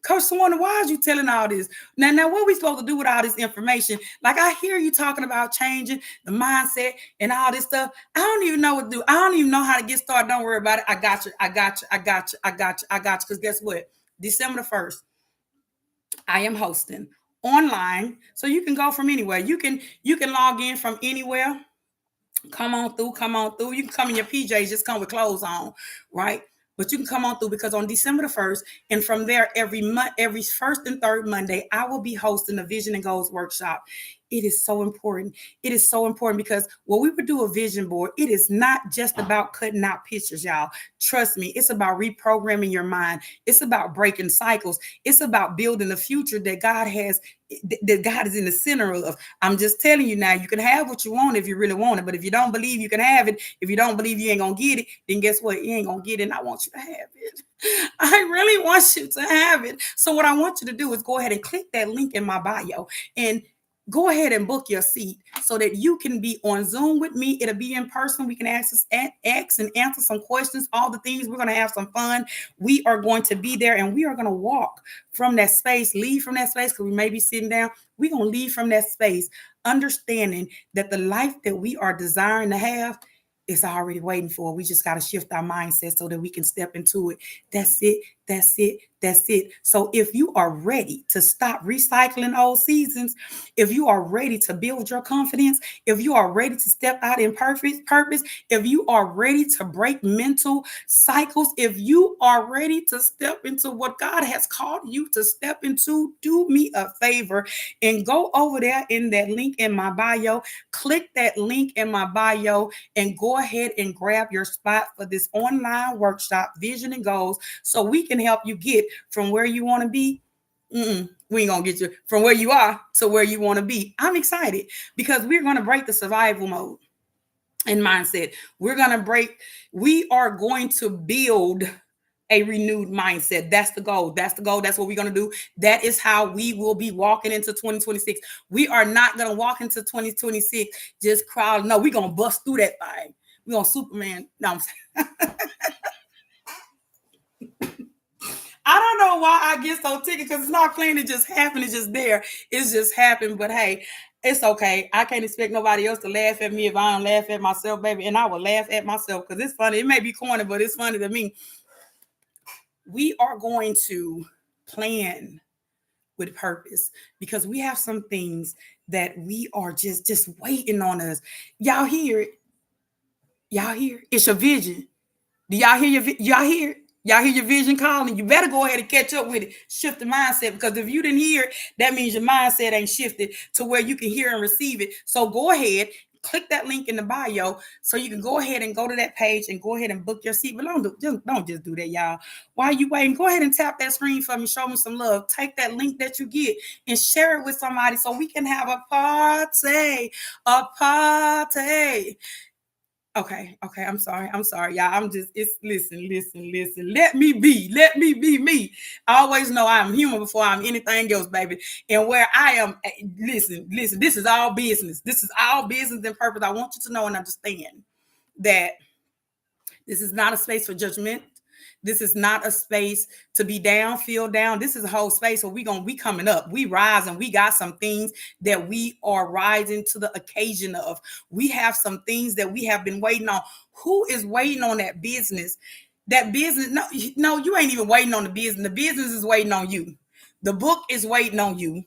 Coach Tawana, why are you telling all this? Now, what are we supposed to do with all this information? Like, I hear you talking about changing the mindset and all this stuff. I don't even know what to do. I don't even know how to get started. Don't worry about it. I got you. Because guess what? December the 1st, I am hosting online. So you can go from anywhere. You can log in from anywhere. Come on through. You can come in your PJs, just come with clothes on, right? But you can come on through because on December the 1st, and from there, every month, every first and third Monday, I will be hosting a Vision and Goals workshop. It is so important. It is so important because when we would do a vision board, it is not just about cutting out pictures, y'all. Trust me, it's about reprogramming your mind. It's about breaking cycles. It's about building the future that God has, that God is in the center of. I'm just telling you now, you can have what you want if you really want it. But if you don't believe you can have it, if you don't believe you ain't going to get it, then guess what? You ain't going to get it. And I want you to have it. I really want you to have it. So what I want you to do is go ahead and click that link in my bio and go ahead and book your seat so that you can be on Zoom with me. It'll be in person. We can ask and answer some questions, all the things. We're going to have some fun. We are going to be there and we are going to walk from that space, leave from that space because we may be sitting down. We're going to leave from that space, understanding that the life that we are desiring to have is already waiting for. We just got to shift our mindset so that we can step into it. That's it. So if you are ready to stop recycling old seasons, if you are ready to build your confidence, if you are ready to step out in purpose, if you are ready to break mental cycles, if you are ready to step into what God has called you to step into, do me a favor and go over there in that link in my bio, click that link in my bio and go ahead and grab your spot for this online workshop, Vision and Goals, so we can help you get from where you want to be. We ain't gonna get you from where you are to where you want to be. I'm excited because we're going to break the survival mode and mindset. We are going to build a renewed mindset. That's the goal. That's what we're going to do. That is how we will be walking into 2026. We are not going to walk into 2026 just crawling. No, we're going to bust through that thing. We're going to Superman. No, I'm saying. I don't know why I get so ticked because it's not playing. It just happened. It's just there. It's just happened. But hey, it's okay. I can't expect nobody else to laugh at me if I don't laugh at myself, baby. And I will laugh at myself because it's funny. It may be corny, but it's funny to me. We are going to plan with purpose because we have some things that we are just waiting on us. Y'all hear it? It's your vision. Do y'all hear y'all hear it? Y'all hear your vision calling? You better go ahead and catch up with it. Shift the mindset because if you didn't hear it, that means your mindset ain't shifted to where you can hear and receive it. So go ahead, click that link in the bio so you can go ahead and go to that page and go ahead and book your seat. But don't just do that, y'all. While you waiting, go ahead and tap that screen for me. Show me some love. Take that link that you get and share it with somebody so we can have a party. Okay. I'm sorry, y'all. Listen. Let me be me. I always know I'm human before I'm anything else, baby. And where I am, listen, this is all business. This is all business and purpose. I want you to know and understand that this is not a space for judgment. This is not a space to be down, feel down. This is a whole space where we coming up. We rise and we got some things that we are rising to the occasion of. We have some things that we have been waiting on. Who is waiting on that business? That business, no, you ain't even waiting on the business. The business is waiting on you. The book is waiting on you.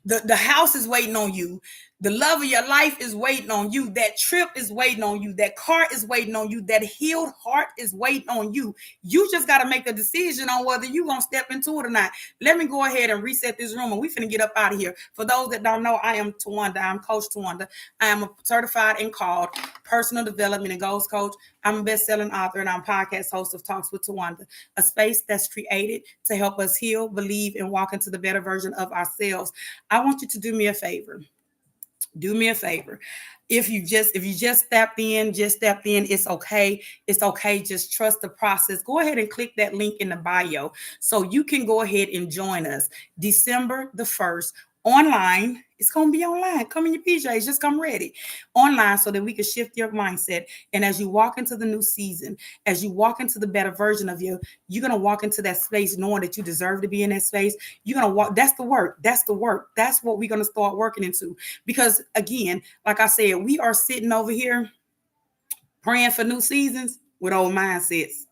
The house is waiting on you. The love of your life is waiting on you. That trip is waiting on you. That car is waiting on you. That healed heart is waiting on you. You just got to make a decision on whether you're going to step into it or not. Let me go ahead and reset this room and we finna get up out of here. For those that don't know, I am Tawanda. I'm Coach Tawanda. I am a certified and called personal development and goals coach. I'm a best-selling author and I'm podcast host of Talks with Tawanda, a space that's created to help us heal, believe, and walk into the better version of ourselves. I want you to do me a favor. Do me a favor. If you just stepped in, it's okay. It's okay. Just trust the process. Go ahead and click that link in the bio so you can go ahead and join us December the 1st online. It's going to be online. Come in your PJs. Just come ready online so that we can shift your mindset. And as you walk into the new season, as you walk into the better version of you, you're going to walk into that space knowing that you deserve to be in that space. You're going to walk. That's the work. That's the work. That's what we're going to start working into. Because again, like I said, we are sitting over here praying for new seasons with old mindsets.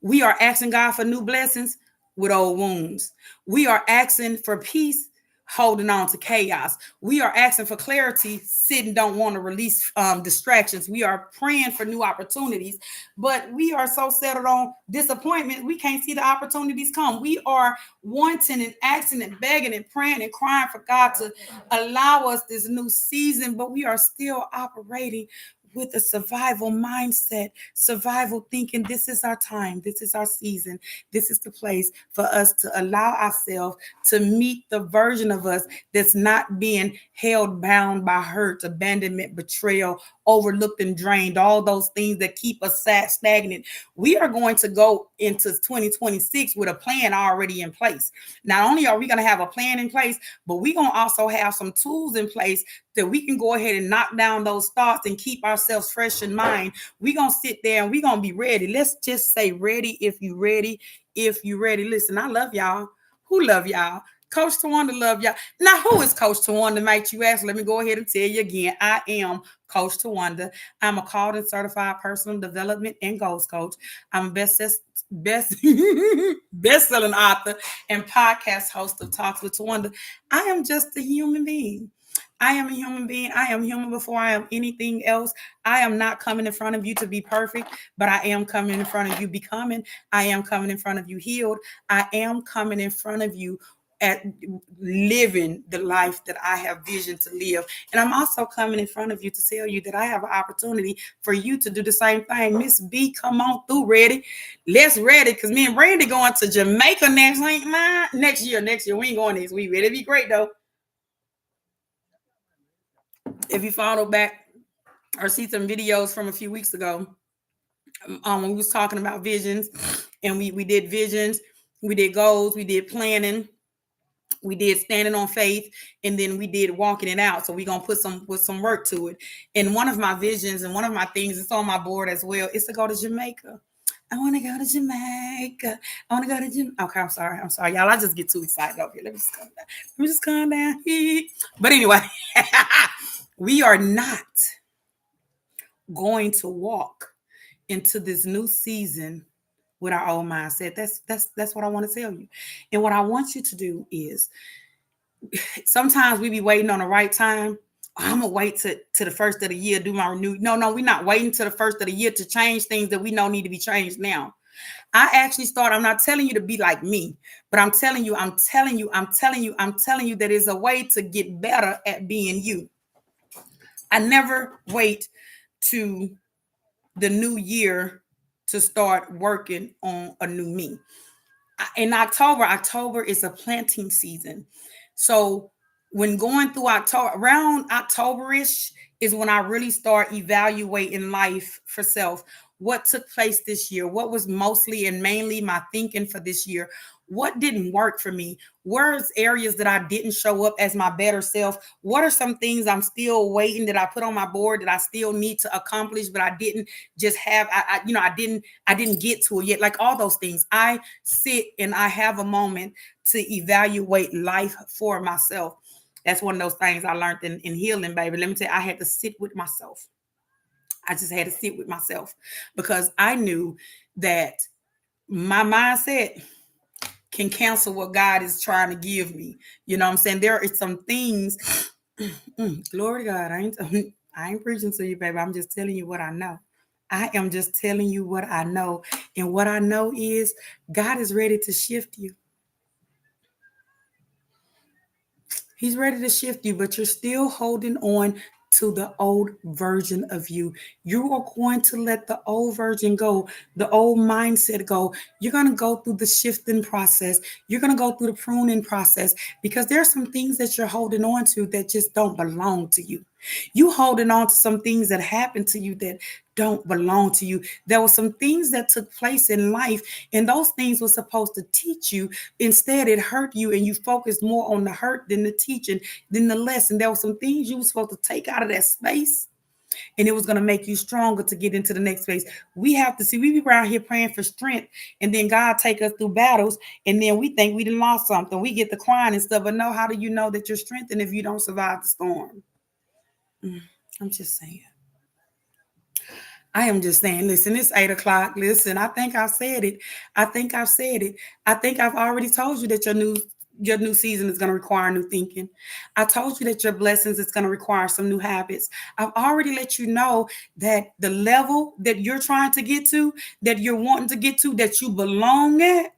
We are asking God for new blessings with old wounds. We are asking for peace, holding on to chaos. We are asking for clarity, sitting, don't want to release distractions. We are praying for new opportunities, but we are so settled on disappointment, we can't see the opportunities come. We are wanting and asking and begging and praying and crying for God to allow us this new season, but we are still operating with a survival mindset, survival thinking. This is our time. This is our season. This is the place for us to allow ourselves to meet the version of us that's not being held bound by hurt, abandonment, betrayal, overlooked and drained, all those things that keep us stagnant. We are going to go into 2026 with a plan already in place. Not only are we going to have a plan in place, but we're going to also have some tools in place that we can go ahead and knock down those thoughts and keep ourselves fresh in mind. We're going to sit there and we're going to be ready. Let's just say ready if you ready. If you ready. Listen, I love y'all. Who love y'all? Coach Tawanda love y'all. Now, who is Coach Tawanda, might you ask? Let me go ahead and tell you again. I am Coach Tawanda. I'm a called and certified personal development and goals coach. I'm a best-selling author and podcast host of Talks with Tawanda. I am just a human being. I am a human being. I am human before I am anything else. I am not coming in front of you to be perfect, but I am coming in front of you becoming. I am coming in front of you healed. I am coming in front of you at living the life that I have vision to live. And I'm also coming in front of you to tell you that I have an opportunity for you to do the same thing. Miss B, come on through, ready. Let's ready, because me and Brandy going to Jamaica next year. We ain't going next week. It'll be great though. If you follow back or see some videos from a few weeks ago, when we was talking about visions, and we did visions, we did goals, we did planning, we did standing on faith, and then we did walking it out. So we're gonna put some work to it. And one of my visions and one of my things, it's on my board as well, is to go to Jamaica. I want to go to Jamaica. I want to go to Jamaica. Okay, I'm sorry, y'all. I just get too excited over here. Let me just calm down. But anyway, we are not going to walk into this new season with our old mindset. That's what I want to tell you. And what I want you to do is, sometimes we be waiting on the right time. I'm gonna wait to the first of the year, do my renew. No, we're not waiting to the first of the year to change things that we know need to be changed now. I actually start. I'm not telling you to be like me, but I'm telling you that is a way to get better at being you. I never wait to the new year to start working on a new me. In October is a planting season. So when going through October, around October-ish is when I really start evaluating life for self. What took place this year? What was mostly and mainly my thinking for this year? What didn't work for me? Where's areas that I didn't show up as my better self? What are some things I'm still waiting that I put on my board that I still need to accomplish, but I didn't just have, I didn't get to it yet. Like all those things, I sit and I have a moment to evaluate life for myself. That's one of those things I learned in healing, baby. Let me tell you, I had to sit with myself. I just had to sit with myself because I knew that my mindset can cancel what God is trying to give me. You know what I'm saying? There are some things. Glory to God. I ain't preaching to you, baby. I'm just telling you what I know. I am just telling you what I know. And what I know is God is ready to shift you. He's ready to shift you, but you're still holding on to the old version of you. You are going to let the old version go, the old mindset go. You're going to go through the shifting process. You're going to go through the pruning process because there are some things that you're holding on to that just don't belong to you. You holding on to some things that happened to you that don't belong to you. There were some things that took place in life, and those things were supposed to teach you. Instead, it hurt you, and you focused more on the hurt than the teaching, than the lesson. There were some things you were supposed to take out of that space, and it was going to make you stronger to get into the next space. We have to see, we be around here praying for strength, and then God take us through battles, and then we think we done lost something. We get the crying and stuff, but no, how do you know that you're strengthened if you don't survive the storm? I'm just saying. I am just saying, listen, it's 8 o'clock. Listen, I think I've said it. I think I've said it. I think I've already told you that your new season is going to require new thinking. I told you that your blessings is going to require some new habits. I've already let you know that the level that you're trying to get to, that you're wanting to get to, that you belong at,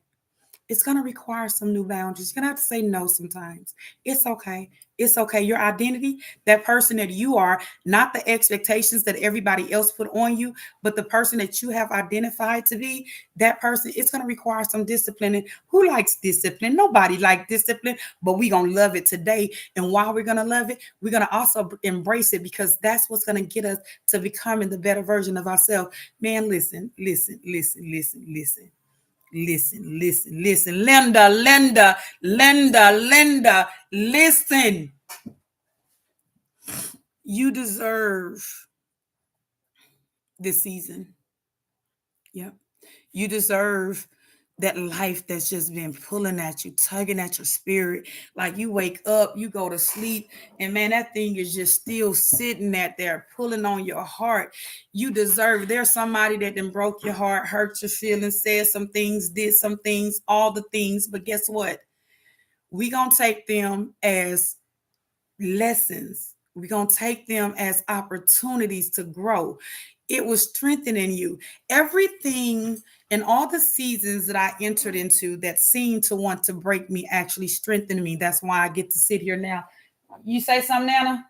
it's going to require some new boundaries. You're going to have to say no sometimes. It's okay. It's okay. Your identity, that person that you are, not the expectations that everybody else put on you, but the person that you have identified to be, that person, it's going to require some discipline. And who likes discipline? Nobody likes discipline, but we're going to love it today. And while we're going to love it, we're going to also embrace it because that's what's going to get us to becoming the better version of ourselves. Man, listen, listen, listen, listen, listen. Listen, listen, listen. Linda, listen. You deserve this season. Yep. You deserve that life that's just been pulling at you, tugging at your spirit. Like you wake up, you go to sleep, and man, that thing is just still sitting at there, pulling on your heart. You deserve. There's somebody that then broke your heart, hurt your feelings, said some things, did some things, all the things. But guess what? We gonna take them as lessons. We're going to take them as opportunities to grow. It was strengthening you. Everything and all the seasons that I entered into that seemed to want to break me actually strengthened me. That's why I get to sit here now. You say something, Nana?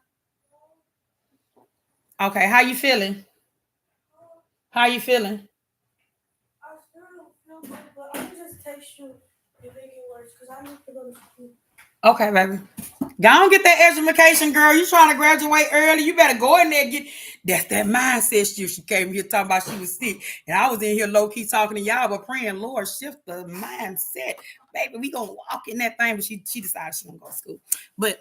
Okay, how you feeling? How you feeling? I still don't feel good, but I'm just text you if it get worse because I need to go to school. Okay, baby. Go on, get that education, girl. You trying to graduate early? You better go in there and get. That's that mindset shit. She came here talking about she was sick, and I was in here low key talking to y'all, but praying, Lord, shift the mindset, baby. We gonna walk in that thing, but she decided she gonna go to school. But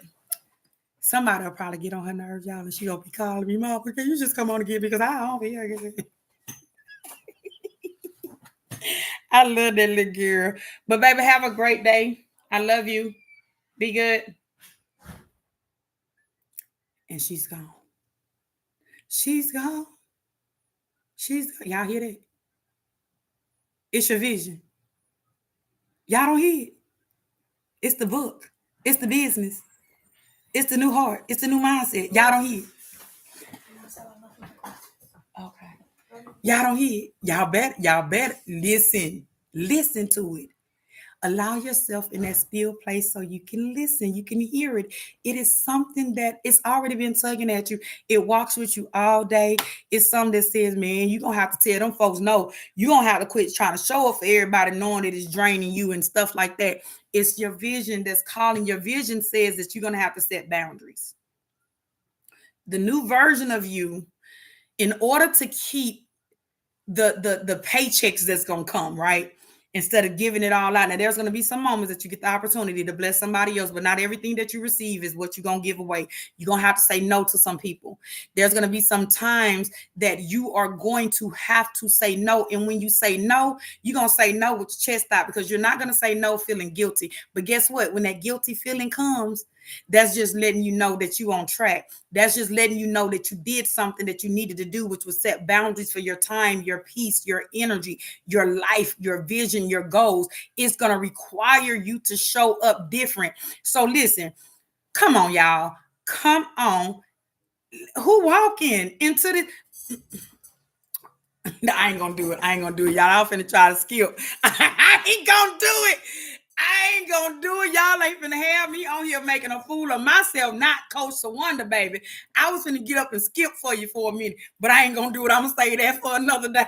somebody will probably get on her nerves, y'all, and she gonna be calling me, Mom, can you just come on again because I don't feel. I love that little girl. But baby, have a great day. I love you. Be good. And she's gone. She's gone. Y'all hear that? It's your vision. Y'all don't hear it. It's the book. It's the business. It's the new heart. It's the new mindset. Y'all don't hear it. Okay. Y'all don't hear it. Y'all better listen. Listen to it. Allow yourself in that still place so you can listen, you can hear it. It is something that it's already been tugging at you. It walks with you all day. It's something that says, man, you're going to have to tell them folks, no, you're going to have to quit trying to show up for everybody knowing it is draining you and stuff like that. It's your vision that's calling. Your vision says that you're going to have to set boundaries. The new version of you, in order to keep the paychecks that's going to come, right? Instead of giving it all out. Now, there's going to be some moments that you get the opportunity to bless somebody else, but not everything that you receive is what you're going to give away. You're going to have to say no to some people. There's going to be some times that you are going to have to say no. And when you say no, you're going to say no with your chest out because you're not going to say no feeling guilty. But guess what? When that guilty feeling comes, That's just letting you know that you on track. That's just letting you know that you did something that you needed to do, which was set boundaries for your time, your peace, your energy, your life, your vision, your goals. It's going to require you to show up different. So listen, come on, y'all. Come on. Who walking into the No, I ain't gonna do it. I ain't gonna do it. Y'all, I'm finna try to skip. I ain't gonna do it. I ain't gonna do it. Y'all ain't finna have me on here making a fool of myself, not Coach Tawanda, baby. I was finna get up and skip for you for a minute, but I ain't gonna do it. I'm gonna say that for another day.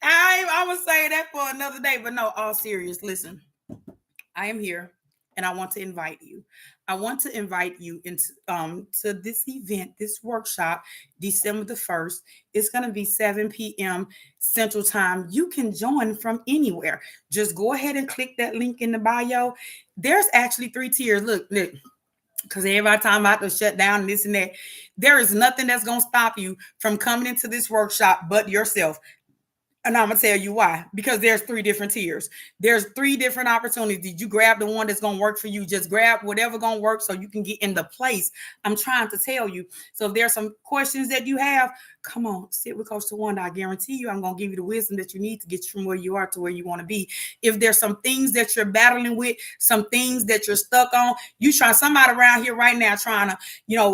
I'm gonna say that for another day, but no, all serious. Listen, I am here and I want to invite you. I want to invite you into to this event, this workshop, December the 1st. It's going to be 7 p.m. Central Time. You can join from anywhere. Just go ahead and click that link in the bio. There's actually 3 tiers. Look, because everybody talking about to shut down and this and that. There is nothing that's going to stop you from coming into this workshop but yourself. And I'm gonna tell you why. Because there's 3 different tiers. There's 3 different opportunities. You grab the one that's gonna work for you. Just grab whatever gonna work so you can get in the place I'm trying to tell you. So if there's some questions that you have, come on, sit with Coach Tawanda. I guarantee you, I'm gonna give you the wisdom that you need to get you from where you are to where you want to be. If there's some things that you're battling with, some things that you're stuck on, you try somebody around here right now trying to,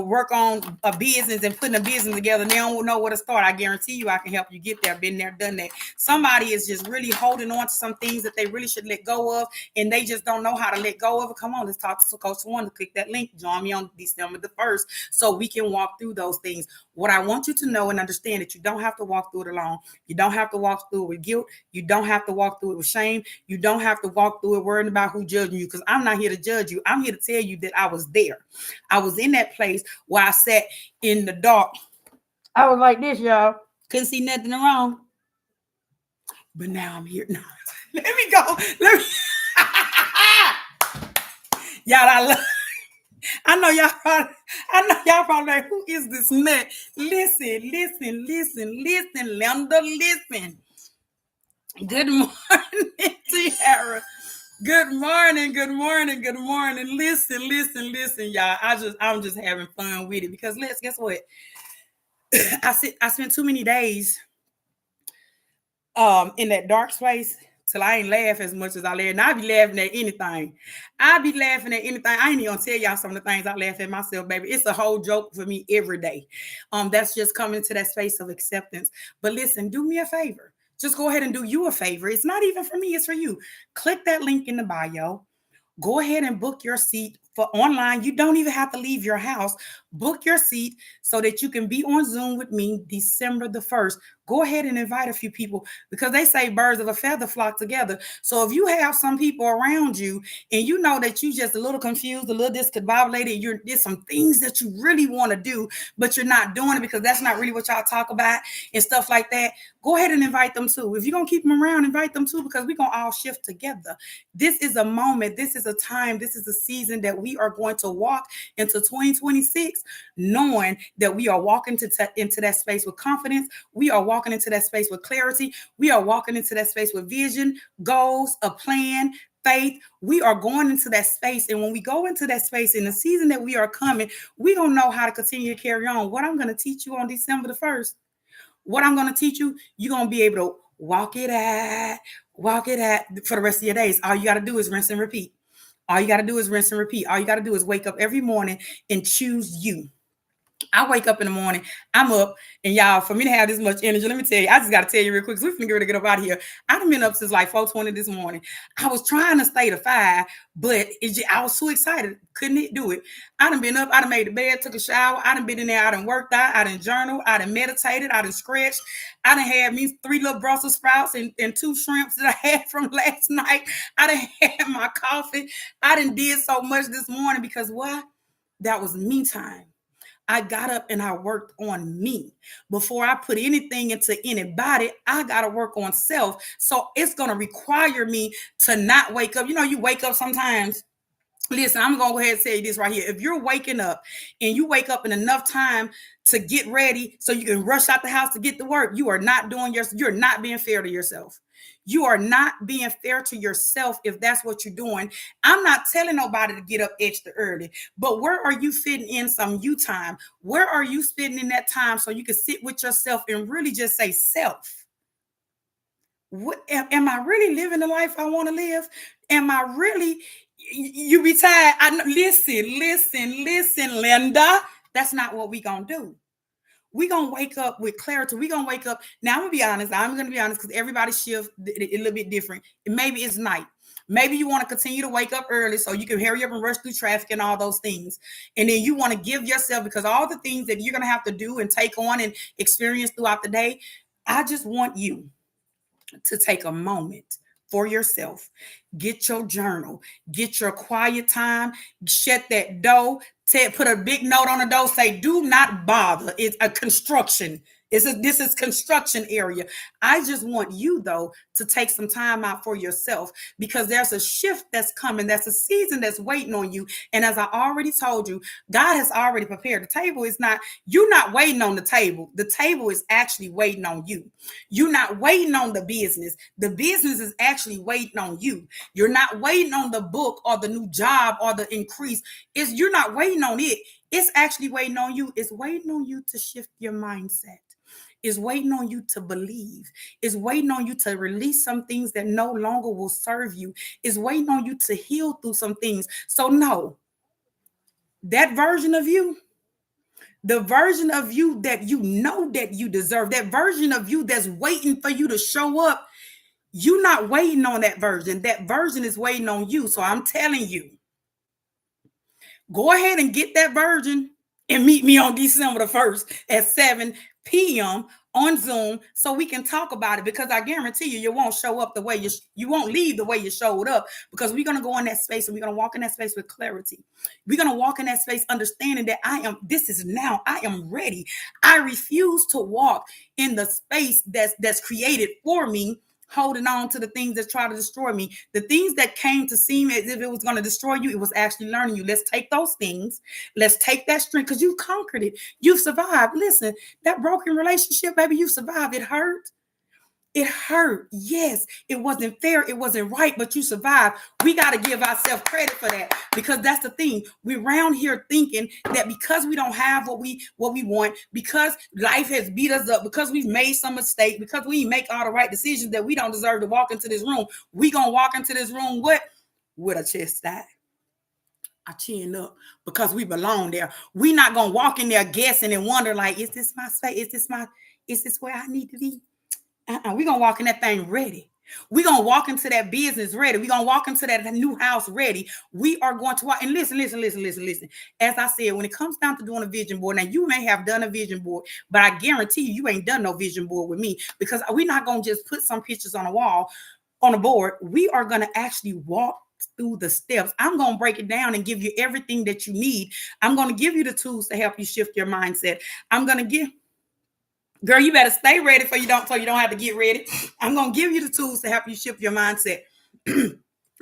work on a business and putting a business together. And they don't know where to start. I guarantee you, I can help you get there. Been there, done that. Somebody is just really holding on to some things that they really should let go of, and they just don't know how to let go of it. Come on, let's talk to Coach Tawanda. Click that link. Join me on December the 1st so we can walk through those things. What I want you to know and understand that you don't have to walk through it alone. You don't have to walk through it with guilt. You don't have to walk through it with shame. You don't have to walk through it worrying about who judging you, because I'm not here to judge you. I'm here to tell you that I was there. I was in that place where I sat in the dark. I was like this, y'all. Couldn't see nothing wrong. But now I'm here. No, let me go. Let me. Y'all, I know y'all probably like, who is this man? Listen, Linda, listen. Good morning, Tiara. Good morning. Listen, y'all. I'm just having fun with it because guess what? I spent too many days in that dark place till I ain't laugh as much as I laugh. And I be laughing at anything. I ain't even gonna tell y'all some of the things I laugh at myself, baby. It's a whole joke for me every day. That's just coming to that space of acceptance. But listen, do me a favor. Just go ahead and do you a favor. It's not even for me, it's for you. Click that link in the bio. Go ahead and book your seat for online. You don't even have to leave your house. Book your seat so that you can be on Zoom with me December the 1st. Go ahead and invite a few people, because they say birds of a feather flock together. So if you have some people around you and you know that you just a little confused, a little discombobulated, there's some things that you really want to do, but you're not doing it because that's not really what y'all talk about and stuff like that, go ahead and invite them too. If you're going to keep them around, invite them too, because we're going to all shift together. This is a moment. This is a time. This is a season that we are going to walk into 2026 knowing that we are walking into that space with confidence. We are walking into that space with clarity. We are walking into that space with vision, goals, a plan, faith. We are going into that space. And when we go into that space in the season that we are coming, we don't know how to continue to carry on. What I'm going to teach you on December the 1st, what I'm going to teach you, you're going to be able to walk it out for the rest of your days. All you got to do is rinse and repeat. All you got to do is rinse and repeat. All you got to do is wake up every morning and choose you. I wake up in the morning, I'm up, and y'all, for me to have this much energy, let me tell you, I just got to tell you real quick, so we're going to get up out of here. I've been up since like 4:20 this morning. I was trying to stay to 5, but I was so excited, couldn't do it. I done been up, I done made the bed, took a shower, I done been in there, I done worked out, I done journaled, I done meditated, I done stretched, I done had me 3 little Brussels sprouts and 2 shrimps that I had from last night. I done had my coffee. I done did so much this morning because why? That was me time. I got up and I worked on me. Before I put anything into anybody, I got to work on self. So it's going to require me to not wake up. You wake up sometimes Listen, I'm gonna go ahead and say this right here. If you're waking up and you wake up in enough time to get ready so you can rush out the house to get to work, you are not you're not being fair to yourself. You are not being fair to yourself if that's what you're doing. I'm not telling nobody to get up extra early, but where are you fitting in some you time? Where are you spending in that time so you can sit with yourself and really just say self? What am I really living the life I want to live? Am I really you be tired? Listen, Linda. That's not what we gonna do. We gonna wake up with clarity. We gonna wake up. Now I'm gonna be honest. I'm gonna be honest because everybody shift a little bit different. Maybe it's night. Maybe you want to continue to wake up early so you can hurry up and rush through traffic and all those things. And then you want to give yourself because all the things that you're gonna have to do and take on and experience throughout the day. I just want you to take a moment for yourself. Get your journal, get your quiet time, shut that door, put a big note on the door, say, do not bother. It's a construction. This is construction area. I just want you though to take some time out for yourself because there's a shift that's coming. That's a season that's waiting on you. And as I already told you, God has already prepared. The table is not, you're not waiting on the table. The table is actually waiting on you. You're not waiting on the business. The business is actually waiting on you. You're not waiting on the book or the new job or the increase. You're not waiting on it. It's actually waiting on you. It's waiting on you to shift your mindset. Is waiting on you to believe, is waiting on you to release some things that no longer will serve you, is waiting on you to heal through some things. So, no, that version of you, the version of you that you know that you deserve, that version of you that's waiting for you to show up, you're not waiting on that version. That version is waiting on you. So, I'm telling you, go ahead and get that version and meet me on December the 1st at 7 p.m. on Zoom so we can talk about it because I guarantee you won't show up the way you won't leave the way you showed up because we're going to go in that space and we're going to walk in that space with clarity. We're going to walk in that space understanding that this is now, I am ready. I refuse to walk in the space that's created for me holding on to the things that try to destroy me. The things that came to seem as if it was going to destroy you, it was actually learning you. Let's take those things. Let's take that strength because you conquered it. You've survived. Listen, that broken relationship, baby, you survived. It hurt. It hurt. Yes, it wasn't fair. It wasn't right, but you survived. We got to give ourselves credit for that because that's the thing. We're around here thinking that because we don't have what we want, because life has beat us up, because we've made some mistake, because we make all the right decisions that we don't deserve to walk into this room. We gonna walk into this room with a chest out. I chin up because we belong there. We not gonna walk in there guessing and wonder like, is this my space? Is this where I need to be? We're going to walk in that thing ready. We're going to walk into that business ready. We're going to walk into that new house ready. We are going to walk. And listen. As I said, when it comes down to doing a vision board, now you may have done a vision board, but I guarantee you ain't done no vision board with me because we're not going to just put some pictures on a wall, on a board. We are going to actually walk through the steps. I'm going to break it down and give you everything that you need. I'm going to give you the tools to help you shift your mindset. I'm going to give Girl, you better stay ready so you don't have to get ready. I'm gonna give you the tools to help you shift your mindset.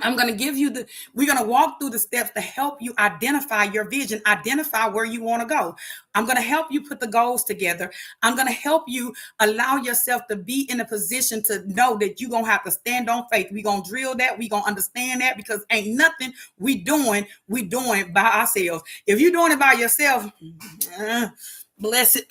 I'm gonna give you we're gonna walk through the steps to help you identify your vision, identify where you want to go. I'm gonna help you put the goals together. I'm gonna help you allow yourself to be in a position to know that you're gonna have to stand on faith. We're gonna drill that, we're gonna understand that because ain't nothing we doing by ourselves. If you're doing it by yourself, bless it.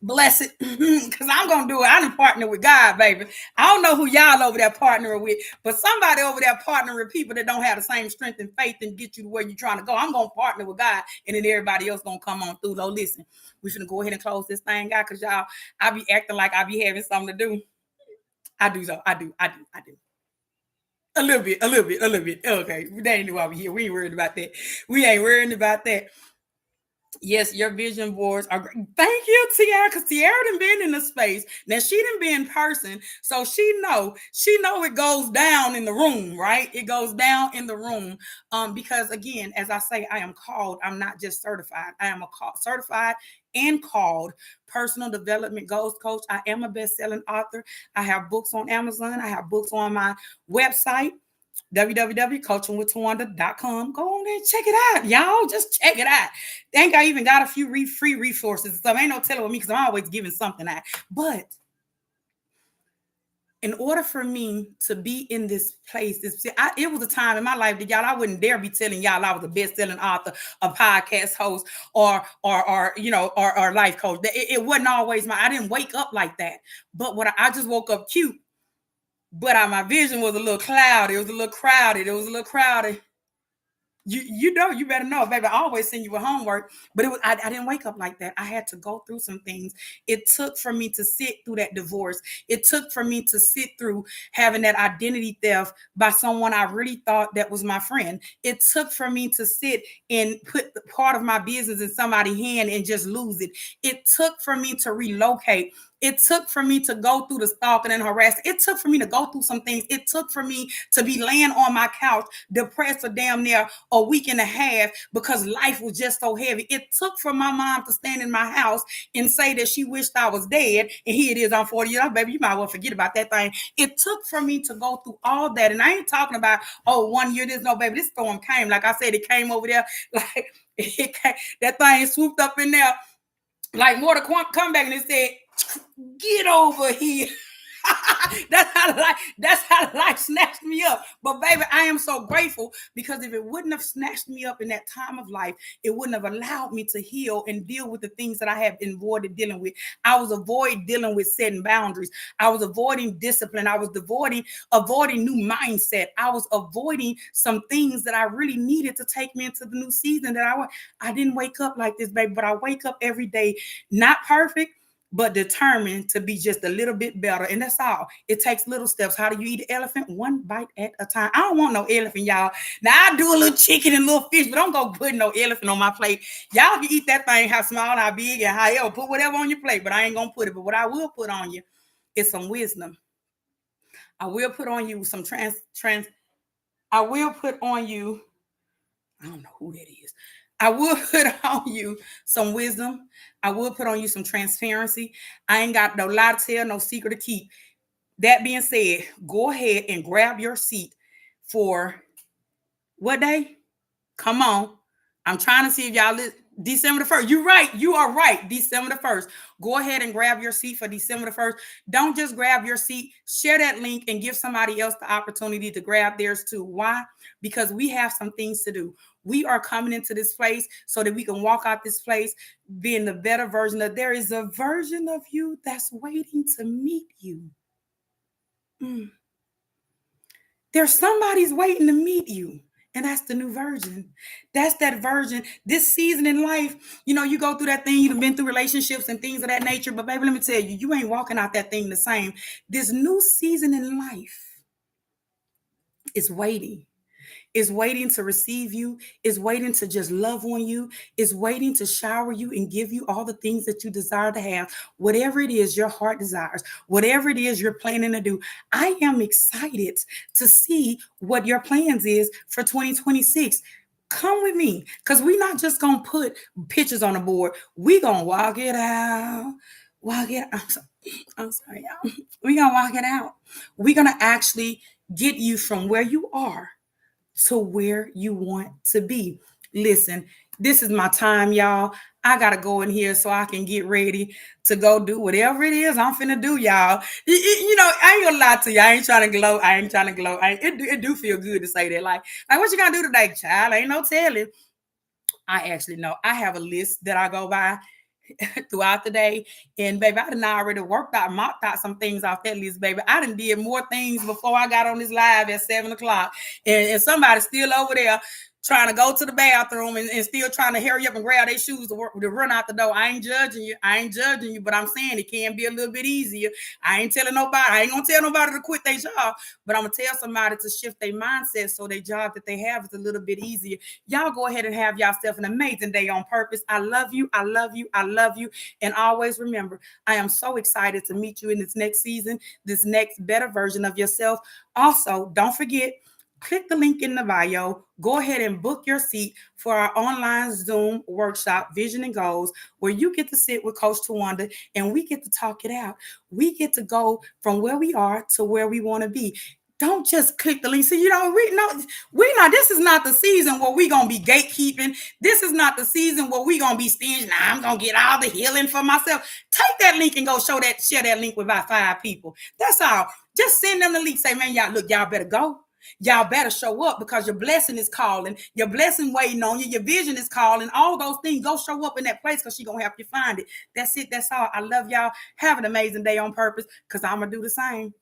Bless it, because I'm gonna do it. I'm partner with God, baby. I don't know who y'all over there partnering with, but somebody over there partnering with people that don't have the same strength and faith and get you to where you're trying to go. I'm gonna partner with God, and then everybody else gonna come on through. Though, listen, we finna go ahead and close this thing out because y'all, I be acting like I be having something to do. I do though. I do. A little bit. Okay, that ain't why we here. We ain't worried about that. We ain't worried about that. Yes, your vision boards are great. Thank you, Tiara, because Tiara done been in the space. Now she done been in person, so she know it goes down in the room, right? It goes down in the room. Because again, as I say, I am called. I'm not just certified. I am certified and called personal development goals coach. I am a best-selling author. I have books on Amazon. I have books on my website. www.coachingwithtawanda.com. Go on there and check it out, y'all. Just check it out. Think I even got a few free resources and stuff. Ain't no telling with me because I'm always giving something out. But in order for me to be in this place, it was a time in my life that y'all I wouldn't dare be telling y'all I was a best-selling author, a podcast host, or life coach. It wasn't always I didn't wake up like that. But I just woke up cute. But my vision was a little cloudy. It was a little crowded. You better know, baby. I always send you a homework, but I didn't wake up like that. I had to go through some things. It took for me to sit through that divorce. It took for me to sit through having that identity theft by someone I really thought that was my friend. It took for me to sit and put the part of my business in somebody's hand and just lose it. It took for me to relocate. It took for me to go through the stalking and harassing. It took for me to go through some things. It took for me to be laying on my couch, depressed for damn near a week and a half because life was just so heavy. It took for my mom to stand in my house and say that she wished I was dead. And here it is, I'm 40 years old, baby. You might well forget about that thing. It took for me to go through all that. And I ain't talking about, 1 year, this, no, baby. This storm came. Like I said, it came over there. Like it came, that thing swooped up in there like Mortal Kombat and it said, get over here. That's how life snatched me up. But baby, I am so grateful because if it wouldn't have snatched me up in that time of life, it wouldn't have allowed me to heal and deal with the things that I have avoided dealing with. I was avoiding dealing with setting boundaries. I was avoiding discipline. I was avoiding new mindset. I was avoiding some things that I really needed to take me into the new season that I didn't wake up like this, baby, but I wake up every day, not perfect, but determined to be just a little bit better. And that's all. It takes little steps. How do you eat an elephant? One bite at a time. I don't want no elephant, y'all. Now, I do a little chicken and a little fish, but don't go putting no elephant on my plate. Y'all can eat that thing, how small, how big, and however. Put whatever on your plate, but I ain't going to put it. But what I will put on you is some wisdom. I will put on you some I will put on you, I don't know who that is. I will put on you some wisdom. I will put on you some transparency. I ain't got no lie to tell, no secret to keep. That being said, go ahead and grab your seat for what day? Come on. I'm trying to see if y'all December the 1st. You're right. You are right. December the 1st. Go ahead and grab your seat for December the 1st. Don't just grab your seat. Share that link and give somebody else the opportunity to grab theirs too. Why? Because we have some things to do. We are coming into this place so that we can walk out this place being the better version of there is a version of you that's waiting to meet you. There's somebody's waiting to meet you. And that's the new version. That's that version. This season in life, you go through that thing. You've been through relationships and things of that nature. But baby, let me tell you, you ain't walking out that thing the same. This new season in life is waiting. Is waiting to receive you, is waiting to just love on you, is waiting to shower you and give you all the things that you desire to have, whatever it is your heart desires, whatever it is you're planning to do. I am excited to see what your plans is for 2026. Come with me, because we're not just going to put pictures on the board. We're going to walk it out. Walk it out. I'm sorry, y'all. We're going to walk it out. We're going to actually get you from where you are to where you want to be. Listen, this is my time, y'all. I got to go in here so I can get ready to go do whatever it is I'm finna do, y'all. I ain't gonna lie to you. I ain't trying to gloat. It do feel good to say that. Like what you gonna do today, child? Ain't no telling. I actually know. I have a list that I go by throughout the day. And baby, I done already mocked out some things off that list, baby. I done did more things before I got on this live at 7:00. And somebody's still over there trying to go to the bathroom and still trying to hurry up and grab their shoes to run out the door. I ain't judging you, but I'm saying it can be a little bit easier. I ain't telling nobody. I ain't gonna tell nobody to quit their job, but I'm gonna tell somebody to shift their mindset so their job that they have is a little bit easier. Y'all go ahead and have yourself an amazing day on purpose. I love you. I love you. I love you. And always remember, I am so excited to meet you in this next season, this next better version of yourself. Also, don't forget, click the link in the bio. Go ahead and book your seat for our online Zoom workshop, Vision and Goals, where you get to sit with Coach Tawanda and we get to talk it out. We get to go from where we are to where we want to be. Don't just click the link. So you don't we not, this is not the season where we gonna be gatekeeping. This is not the season where we gonna be stingy. Now I'm gonna get all the healing for myself. Take that link and go share that link with about 5 people. That's all. Just send them the link. Say, man, y'all, look, y'all better go. Y'all better show up because your blessing is calling. Your blessing waiting on you. Your vision is calling. All those things. Go show up in that place because she's gonna help you find it. That's it. That's all. I love y'all. Have an amazing day on purpose because I'm gonna do the same.